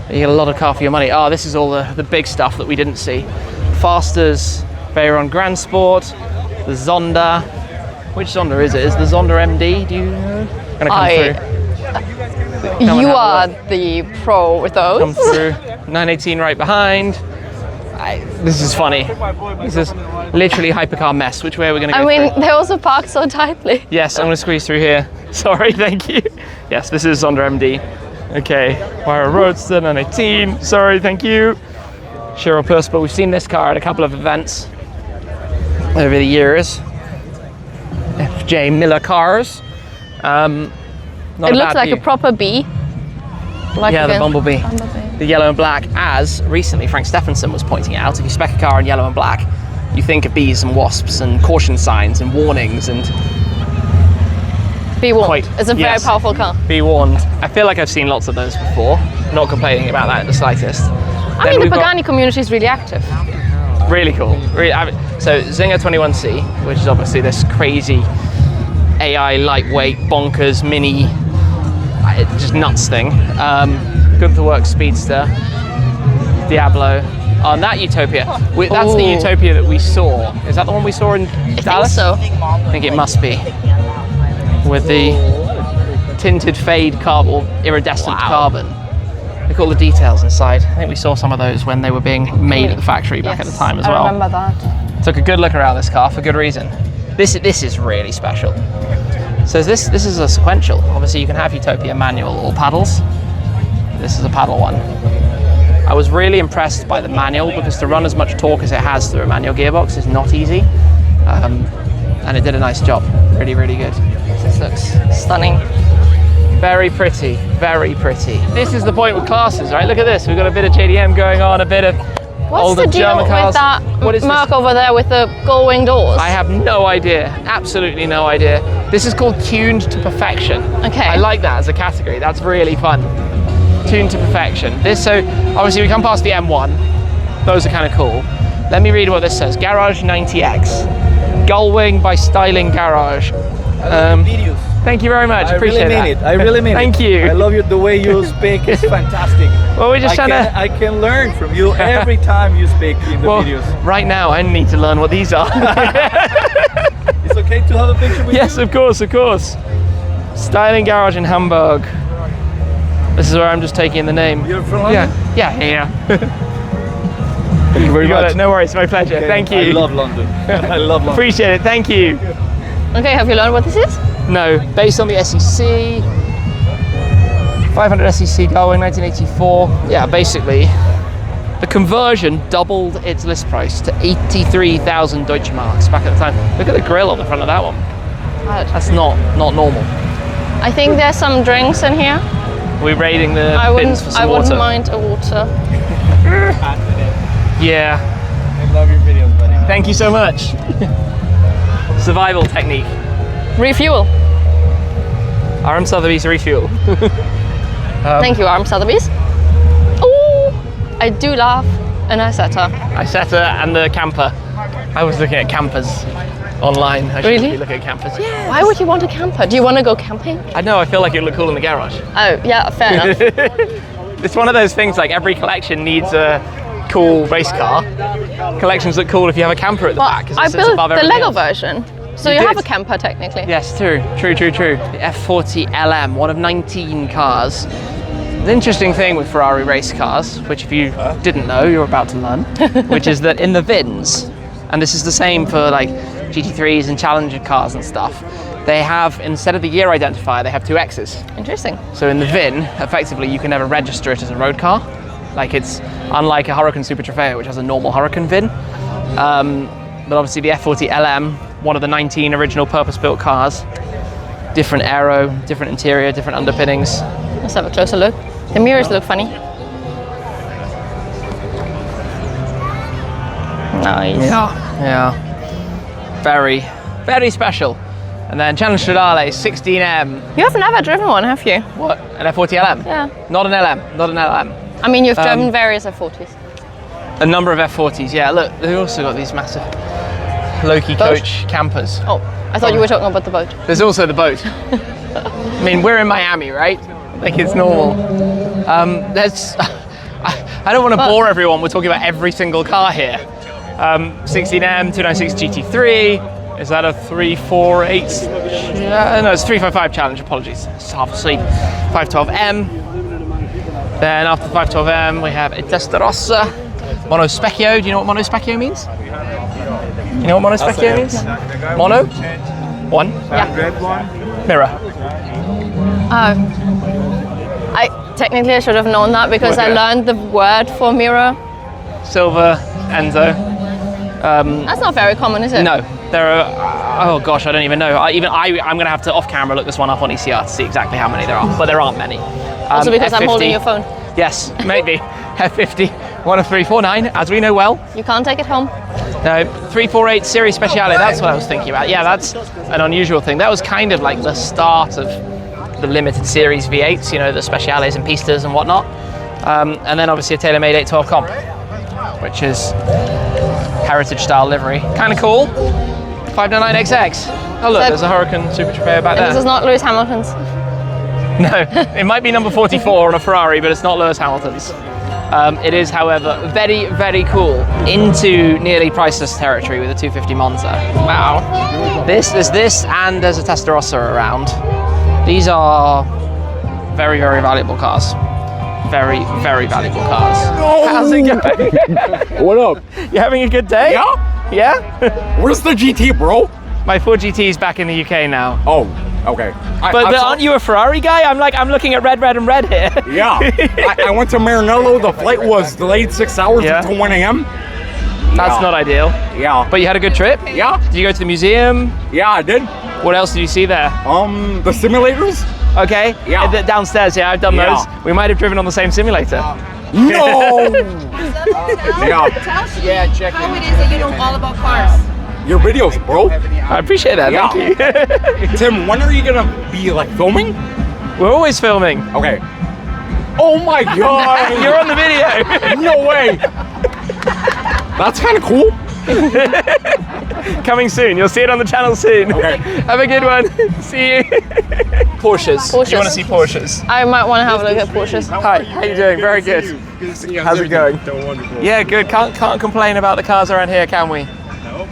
You get a lot of car for your money. Oh, this is all the big stuff that we didn't see. Fasters, VEYRON Grand Sport, the Zonda. Which Zonda is it? Is the Zonda MD? Do you know? Gonna come through. You are the pro with those. Come through. 918 right behind. This is funny. This is literally hypercar mess. Which way are we going to go? I mean, they also parked so tightly. Yes, I'm going to squeeze through here. Sorry, thank you. Yes, this is Zonda MD. Okay, Huayra Roadster 918. Sorry, thank you. Cheryl Perspa. We've seen this car at a couple of events over the years. FJ Miller cars. It looks like a proper bee. Like yeah, the Bumblebee. The yellow and black, as recently Frank Stephenson was pointing out. If you spec a car in yellow and black, you think of bees and wasps and caution signs and warnings and... Be warned. It's a very powerful car. Be warned. I feel like I've seen lots of those before. Not complaining about that in the slightest. I mean, the Pagani community is really active. Really cool. So Zinger 21C, which is obviously this crazy AI lightweight bonkers mini, just nuts thing. Gunther Works Speedster, Diablo. Oh, and that Utopia. That's the Utopia that we saw. Is that the one we saw in Dallas? I think so. I think it must be. With the tinted fade carbon or iridescent carbon. Look at all the details inside. I think we saw some of those when they were being made at the factory back at the time as well. I remember that. Took a good look around this car for good reason. This is really special. So this is a sequential. Obviously you can have Utopia manual or paddles. This is a paddle one. I was really impressed by the manual because to run as much torque as it has through a manual gearbox is not easy. And it did a nice job. Really, really good. This looks stunning. Very pretty, very pretty. This is the point with classes, right? Look at this. We've got a bit of JDM going on, a bit of What's older the deal German cars. with that What is mark this? over there with the gull-wing doors? I have no idea. Absolutely no idea. This is called tuned to perfection. Okay. I like that as a category. That's really fun. Tuned to perfection. This, so obviously we come past the M1. Those are kind of cool. Let me read what this says. Garage 90X. Gullwing by Styling Garage. Videos. Thank you very much. I Appreciate really mean that. it. I really mean Thank it. you. I love you. The way you speak is fantastic. Well, we're just trying to. I can learn from you every time you speak in the Well, videos. right now I need to learn what these are. It's okay to have a picture with Yes, you? of course, of course. Styling Garage in Hamburg. This is where I'm just taking the name. You're from London? Yeah. Thank you very You got much. it. No worries, my pleasure. Okay, Thank you. I love London. I love London. Appreciate it. Thank you. Okay, have you learned what this is? No, based on the SEC. 500 SEC Gullwing 1984. Yeah, basically, the conversion doubled its list price to 83,000 Deutsche Marks back at the time. Look at the grill on the front of that one. That's not normal. I think there's some drinks in here. We're raiding the bins for some I water. wouldn't mind a water. Yeah. I love your videos, buddy. Thank you so much. Survival technique. Refuel. RM Sotheby's refuel. Thank you, Arm Sotheby's. Oh, I do love an Isetta. Isetta and the camper. I was looking at campers online. I should Really? be looking at campers. Yeah. Why would you want a camper? Do you want to go camping? I know, I feel like it would look cool in the garage. Oh, yeah, fair enough. It's one of those things, like every collection needs a cool race car. Collections look cool if you have a camper at the back. 'Cause it I sits built above the everything Lego else. version. So You you have did? a camper technically. Yes, true. The F40 LM, one of 19 cars. The interesting thing with Ferrari race cars, which if you didn't know, you're about to learn, which is that in the VINs, and this is the same for like GT3s and Challenger cars and stuff, they have, instead of the year identifier, they have two X's. Interesting. So in the VIN, effectively, you can never register it as a road car. Like it's unlike a Huracan Super Trofeo, which has a normal Huracan VIN. But obviously the F40 LM, one of the 19 original purpose-built cars, different aero, different interior, different underpinnings. Let's have a closer look. The mirrors look funny. Nice. Yeah. Very, very special. And then Challenge Stradale 16M. You have never driven one, have you? What? An F40 LM? Yeah. Not an LM. I mean, you've driven various F40s. A number of F40s, yeah. Look, they've also got these massive Loki Boat? coach campers. Oh, I thought you were talking about the boat. There's also the boat. I mean, we're in Miami, right? Like it's normal. I don't want to bore everyone. We're talking about every single car here. 16M, 296 GT3. Is that a 348? No, it's 355 Challenge. Apologies, it's half asleep. 512M. Then after 512M, we have a Testarossa. Monospecchio. Do you know what Monospecchio means? You know what Monospecchio means? Mono? One. Yeah. Mirror. I should have known that because I learned the word for mirror. Silver, Enzo. That's not very common, is it? No, there are. Oh gosh, I don't even know. I'm going to have to off camera look this one up on ECR to see exactly how many there are, but there aren't many. Also because I'm F50, holding your phone. Yes, maybe. F50, 10349, as we know well. You can't take it home. No, 348 Series Speciale, that's what I was thinking about. Yeah, that's an unusual thing. That was kind of like the start of the limited series V8s, you know, the Speciales and Pistas and whatnot. And then obviously a tailor-made 812 Comp, which is heritage style livery. Kind of cool. 599XX. Oh look, there's a Huracan Super Trofeo back there. This is not Lewis Hamilton's. No, it might be number 44 on a Ferrari, but it's not Lewis Hamilton's. It is, however, very, very cool. Into nearly priceless territory with a 250 Monza. Wow. There's this, and there's a Testarossa around. These are very, very valuable cars. Very, very valuable cars. How's it going? What up? You having a good day? Yeah. Yeah? Where's the GT, bro? My Ford GT is back in the UK now. Oh, Okay. But aren't you a Ferrari guy? I'm looking at red, and red here. Yeah. I went to Maranello. The flight was delayed 6 hours until 1 a.m. That's not ideal. Yeah. But you had a good trip? Yeah. Did you go to the museum? Yeah, I did. What else did you see there? The simulators. Okay. Yeah. Downstairs, yeah, I've done those. We might have driven on the same simulator. No! Yeah, check how it is that you know all about cars. Your videos, bro. I appreciate that, thank you. Tim, when are you gonna be like filming? We're always filming. Okay. Oh my god! You're on the video! No way! That's kind of cool. Coming soon. You'll see it on the channel soon. Okay. Have a good one. See you. Porsches. Do you want to see Porsches? I might want to have a look at Porsches. Hi. How you doing? Very good. How's it going? Yeah, good. Can't complain about the cars around here, can we? No.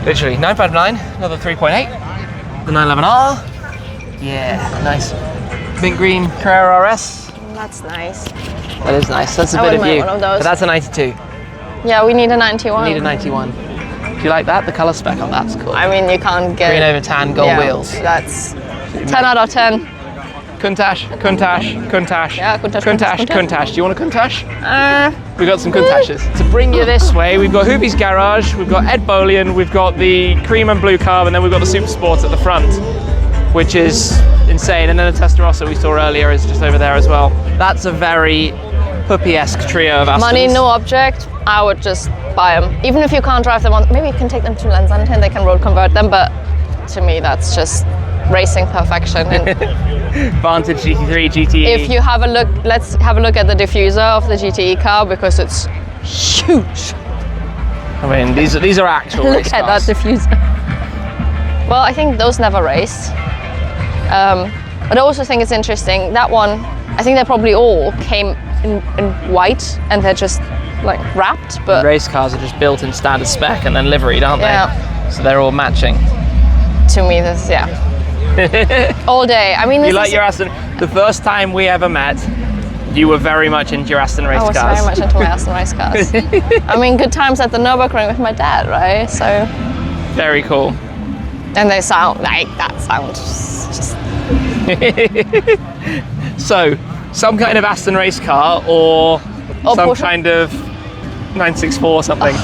Literally 959. Another 3.8. The 911R. Yeah, nice. Mint green Carrera RS. That's nice. That is nice. That's a I bit of wouldn't mind view. one of those. But that's a 92. Yeah, we need a 91. We need a 91. Do you like that? The colour spec on that's cool. I mean, you can't get... Green over tan, gold wheels. That's 10 out of 10. Countach. Yeah, Countach. Do you want a Countach? We've got some Countaches. To bring you this way, we've got Hoobie's Garage, we've got Ed Bolian, we've got the cream and blue car, and then we've got the Super Sport at the front, which is insane. And then the Testarossa we saw earlier is just over there as well. That's a very puppy-esque trio of Astons. Money, no object. I would just buy them. Even if you can't drive them on, maybe you can take them to Lanzante and they can road convert them, but to me that's just racing perfection. And Vantage GT3, GTE. if you have a look, let's have a look at the diffuser of the GTE car because it's huge. I mean, these are actual Look race at cars. that diffuser. Well, I think those never raced. But I also think it's interesting, that one, I think they probably all came in white and they're just like wrapped, but race cars are just built in standard spec and then liveried, aren't they? Yeah. So they're all matching. To me, this, all day. I mean, this You like is, your Aston? The first time we ever met, you were very much into your Aston race I was cars. very much into my Aston race cars. I mean, good times at the Nürburgring with my dad, right? So. Very cool. And they sound like that sound just. So, some kind of Aston race car or some Porsche? kind of 964 something.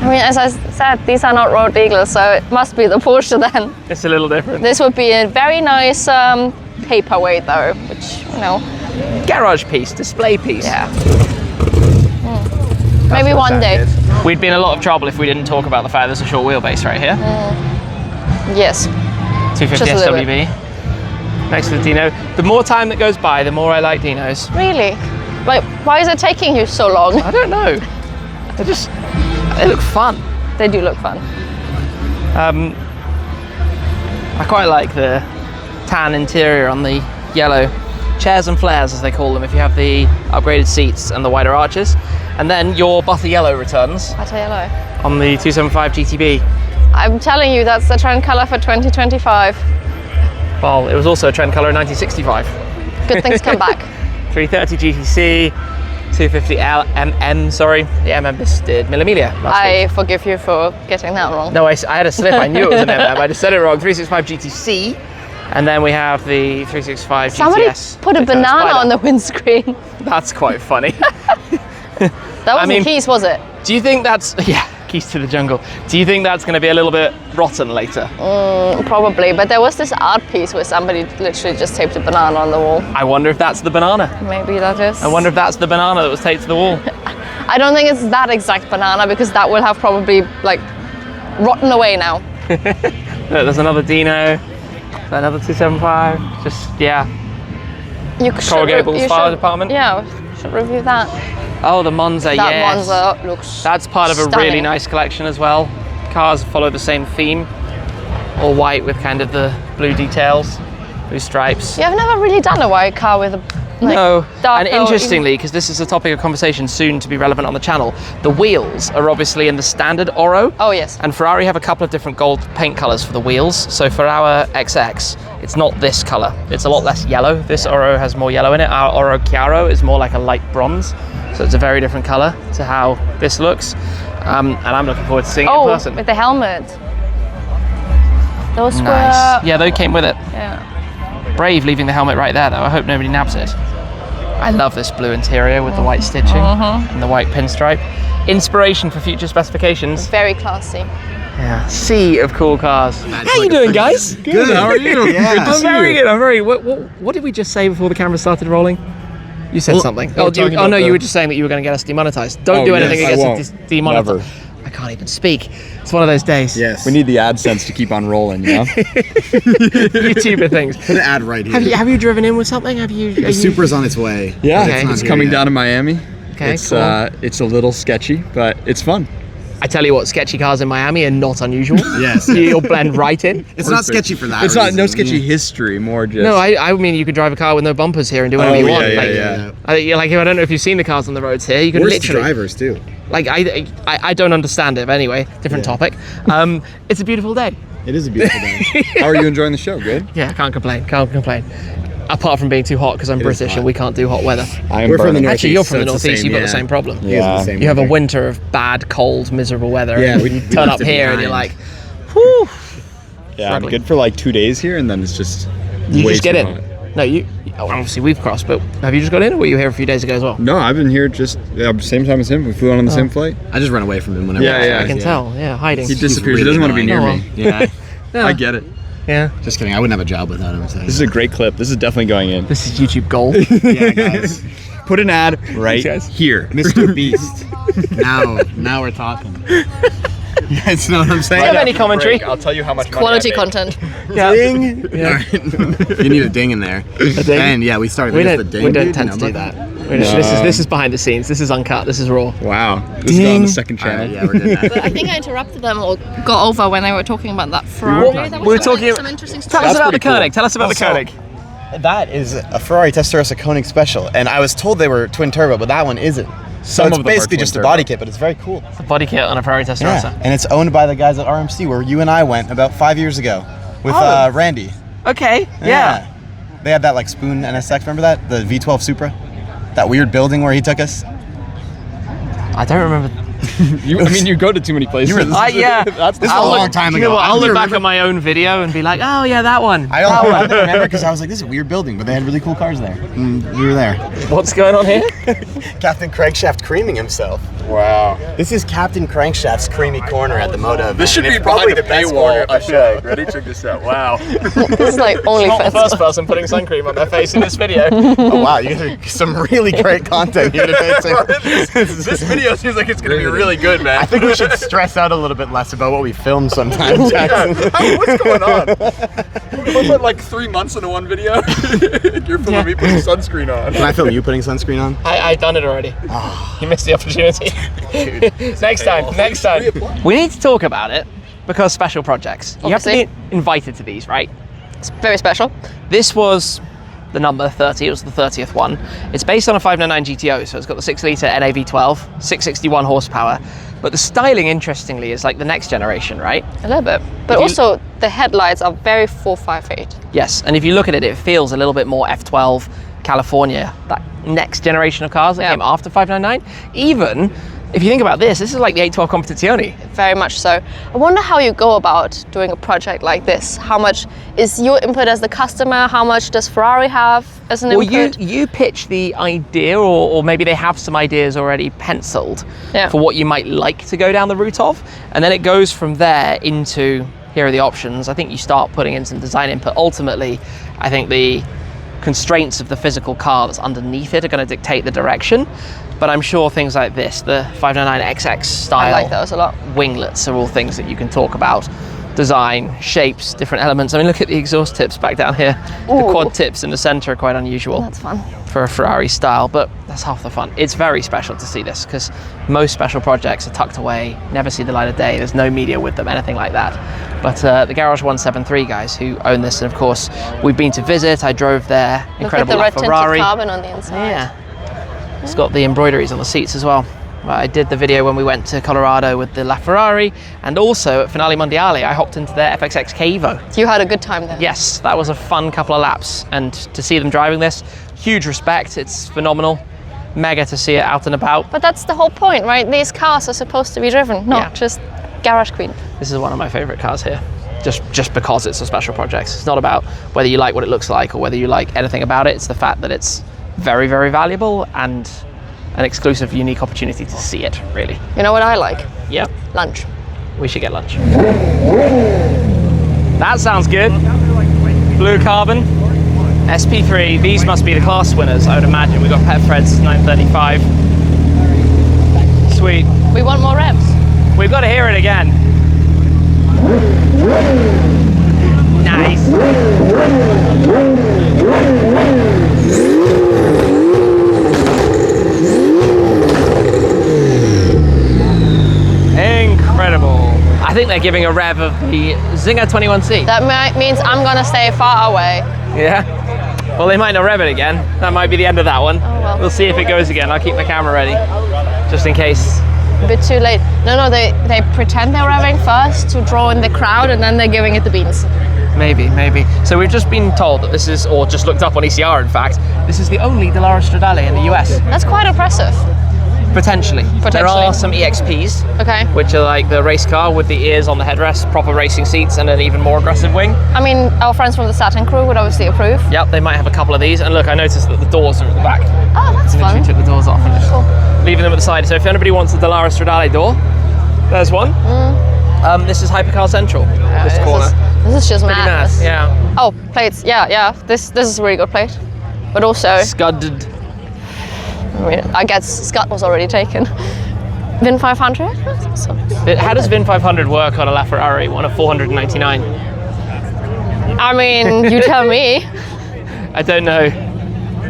I mean, as I said, these are not road legal, so it must be the Porsche then. It's a little different. This would be a very nice paperweight though, which, you know. Garage piece, display piece. Yeah. Maybe one day. We'd be in a lot of trouble if we didn't talk about the fact there's a short wheelbase right here. Yes. 250 Just a little bit. SWB. Next to the Dino. The more time that goes by, the more I like Dinos. Really? Like, why is it taking you so long? I don't know. They look fun. They do look fun. I quite like the tan interior on the yellow chairs and flares, as they call them, if you have the upgraded seats and the wider arches. And then your butter yellow returns Butter yellow. on the 275 GTB. I'm telling you, that's the trend color for 2025. Well, it was also a trend color in 1965. Good things come back. 330 GTC, 250 MM, sorry. The MM just did Millimilia last I week. forgive you for getting that wrong. No, I had a slip. I knew it was an MM. I just said it wrong. 365 GTC. And then we have the 365 Somebody GTS. put a Spider. banana on the windscreen. That's quite funny. That wasn't keys, was it? Do you think that's... Yeah, keys to the jungle. Do you think that's going to be a little bit rotten later? Probably, but there was this art piece where somebody literally just taped a banana on the wall. I wonder if that's the banana. Maybe that is. I wonder if that's the banana that was taped to the wall. I don't think it's that exact banana because that will have probably like rotten away now. Look, there's another Dino, another 275. Just, yeah. Coral Gables Fire Department. Yeah, we should review that. Oh, the Monza, That yes. Monza looks That's part of a really stunning. nice collection as well. Cars follow the same theme. All white with kind of the blue details, blue stripes. Yeah, I've never really done a white car with a No, dark and or interestingly, because this is a topic of conversation soon to be relevant on the channel, the wheels are obviously in the standard Oro. Oh yes. And Ferrari have a couple of different gold paint colours for the wheels. So for our XX, it's not this colour. It's a lot less yellow. This Oro has more yellow in it. Our Oro Chiaro is more like a light bronze. So it's a very different colour to how this looks. And I'm looking forward to seeing it in person. With the helmet. Those were... Nice. Yeah, they came with it. Yeah. Brave leaving the helmet right there, though. I hope nobody nabs it. I love this blue interior with the white stitching and the white pinstripe. Inspiration for future specifications. Very classy. Yeah. Sea of cool cars. How you doing, guys? Good. How are you? Yeah. I'm very good. I'm very. What did we just say before the camera started rolling? You said something. Oh no, you were just saying that you were going to get us demonetized. Don't do anything against demonetized. I can't even speak. It's one of those days. Yes. We need the AdSense to keep on rolling, you know? YouTuber things. Put an ad right here. Have you driven in with something? The Supra's on its way. Yeah. Okay. It's coming down to Miami. Okay, it's, cool. It's a little sketchy, but it's fun. I tell you what, sketchy cars in Miami are not unusual. Yes. You'll blend right in. It's not sketchy for that. It's reason. no sketchy history, more just. No, I mean you could drive a car with no bumpers here and do whatever you want. Yeah. I don't know if you've seen the cars on the roads here. You can Worse literally drivers too. Like I don't understand it. But anyway, different topic. It's a beautiful day. It is a beautiful day. How are you enjoying the show? Good. Yeah, can't complain. Apart from being too hot because I'm British and we can't do hot weather. We're from the Northeast. Actually, you're from the Northeast. You've got the same problem. Yeah. You have a winter of bad, cold, miserable weather. Yeah. And you turn up here and you're like, whew. Yeah, I'm good for like 2 days here, and then it's just. You way just get too in. hot. No, you. Obviously we've crossed, but have you just got in, or were you here a few days ago as well? No, I've been here just same time as him. We flew on the same flight. I just run away from him whenever. I can tell. Yeah, hiding. He disappears. He doesn't want to be near me. Yeah. I get it. Yeah. Just kidding. I wouldn't have a job without him. So. This is a great clip. This is definitely going in. This is YouTube gold. Yeah, guys. Put an ad right here. Mr. Beast. Now we're talking. You guys know what I'm saying? Do you have any commentary? I'll tell you how much Quality content. Yeah. Ding. Yeah. You need a ding in there. A ding? And yeah, we started with the ding. We don't tend to do that. This is behind the scenes. This is uncut. This is raw. Wow. This is on the second channel. Yeah, we're doing that. But I think I interrupted them or got over when they were talking about that Ferrari. That was We're talking. some interesting Tell stuff. us about the Koenig. Tell us about the Koenig. That is a Ferrari Testarossa Koenig Special, and I was told they were twin turbo, but that one isn't. So it's basically just a body kit, but it's very cool. It's a body kit on a Ferrari Testarossa. Yeah, and it's owned by the guys at RMC, where you and I went about 5 years ago with Randy. Okay. Yeah. They had that like spoon NSX. Remember that? The V12 Supra? That weird building where he took us? I don't remember. You go to too many places. Yeah. This was a long time ago. I'll look back at my own video and be like, oh yeah, that one. I don't remember because I was like, this is a weird building, but they had really cool cars there. And we were there. What's going on here? Captain Crankshaft creaming himself. Wow. This is Captain Crankshaft's creamy corner at the Moda event. This should be probably the best corner paywall. of the show. Ready? Check this out. Wow. This is like only Not the first person putting sun cream on their face in this video. Oh wow, you guys are some really great content here today too. This video seems like it's going to be really good, man. I think we should stress out a little bit less about what we filmed sometimes, Jackson. What's going on? We put like 3 months into one video. You're filming me putting sunscreen on. Can I film you putting sunscreen on? I done it already. You missed the opportunity. Next time. We need to talk about it because special projects. You have to be invited to these, right? It's very special. This was the number 30, it was the 30th one. It's based on a 599 GTO, so it's got the 6-litre NAV12, 661 horsepower. But the styling, interestingly, is like the next generation, right? A little bit. But also, the headlights are very 458. Yes, and if you look at it, it feels a little bit more F12 California, that next generation of cars that came after 599. Even if you think about this is like the 812 Competizione. Very much so. I wonder how you go about doing a project like this. How much is your input as the customer? How much does Ferrari have as an input? Well, you pitch the idea, or maybe they have some ideas already penciled for what you might like to go down the route of, and then it goes from there into, here are the options. I think you start putting in some design input. Ultimately, I think the constraints of the physical car that's underneath it are going to dictate the direction. But I'm sure things like this, the 599XX style, I like those a lot. Winglets are all things that you can talk about. Design, shapes, different elements. I mean, look at the exhaust tips back down here. Ooh. The quad tips in the center are quite unusual. That's fun. For a Ferrari style, but that's half the fun. It's very special to see this because most special projects are tucked away, never see the light of day. There's no media with them, anything like that. But the Garage 173 guys who own this, and of course, we've been to visit. I drove their incredible Look at the red Ferrari. tinted carbon on the inside. Yeah. It's got the embroideries on the seats as well. I did the video when we went to Colorado with the LaFerrari, and also at Finale Mondiale, I hopped into their FXX Cavo. You had a good time there. Yes, that was a fun couple of laps, and to see them driving this, huge respect. It's phenomenal. Mega to see it out and about. But that's the whole point, right? These cars are supposed to be driven, not just garage queen. This is one of my favorite cars here. just because it's a special project. It's not about whether you like what it looks like or whether you like anything about it. It's the fact that it's very, very valuable and an exclusive, unique opportunity to see it, really. You know what I like? Yeah. Lunch. We should get lunch. That sounds good. Blue carbon, SP3. These must be the class winners, I would imagine. We've got Pet Fred's 935. Sweet. We want more revs. We've got to hear it again. Nice. Incredible. I think they're giving a rev of the Zinger 21C. That means I'm gonna stay far away. Yeah? Well, they might not rev it again. That might be the end of that one. Oh, well. We'll see if it goes again. I'll keep my camera ready, just in case. A bit too late. No, they pretend they're revving first to draw in the crowd, and then they're giving it the beans. Maybe. So we've just been told that this is, or just looked up on ECR in fact, this is the only Dallara Stradale in the US. That's quite impressive. Potentially. There are some EXPs, okay, which are like the race car with the ears on the headrest, proper racing seats, and an even more aggressive wing. I mean, our friends from the Saturn crew would obviously approve. Yep, they might have a couple of these. And look, I noticed that the doors are at the back. Oh, that's fun. Literally took the doors off and just leaving them at the side. So if anybody wants a Dallara Stradale door, there's one. This is Hypercar Central. This corner. This is just pretty madness. nice. Yeah. Oh, plates. Yeah. This is a really good plate, but also scudded. I mean, I guess Scott was already taken. VIN 500? How does VIN 500 work on a LaFerrari, one of 499? I mean, you tell me. I don't know.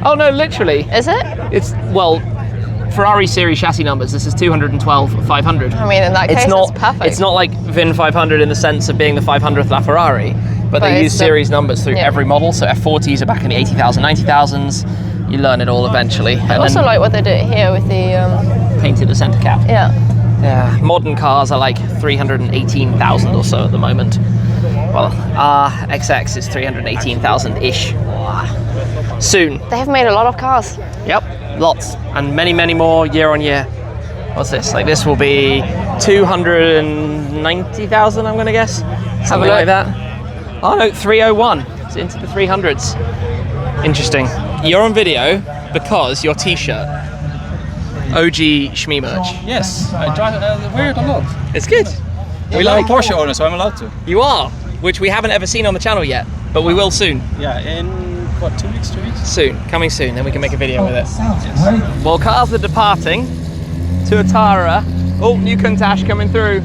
Oh no, literally. Is it? It's, well, Ferrari series chassis numbers. This is 212 500. I mean, in that case, it's perfect. It's not like VIN 500 in the sense of being the 500th LaFerrari, but they use series numbers through every model. So F40s are back in the 80,000, 90,000s. You learn it all eventually. I also like what they did here with the painted the center cap. Yeah. Modern cars are like 318,000 or so at the moment. Well, our XX is 318,000-ish. Soon. They have made a lot of cars. Yep, lots, and many, many more year on year. What's this? Like this will be 290,000, I'm gonna guess. Something like that. Oh no, 301. It's into the 300s. Interesting. You're on video because your t-shirt. OG Shmi merch. Yes, I wear it a lot. It's good. We like Porsche owner, so I'm allowed to. You are, which we haven't ever seen on the channel yet, but we will soon. Yeah, in what, 2 weeks, 3 weeks? Soon, coming soon, then we can make a video with it. Yes. Well, cars are departing to Atara. Oh, new Countach coming through.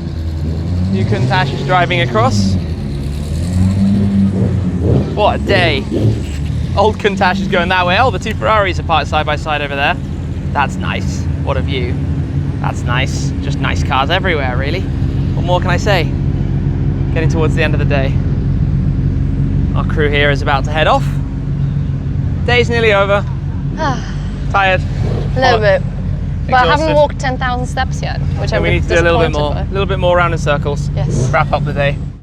New Countach is driving across. What a day. Old Countach is going that way. Oh, the two Ferraris are parked side by side over there. That's nice. What a view. That's nice. Just nice cars everywhere, really. What more can I say? Getting towards the end of the day. Our crew here is about to head off. Day's nearly over. Tired. A little bit. But I haven't walked 10,000 steps yet, which we need to do a little bit more around in circles. Yes. Wrap up the day.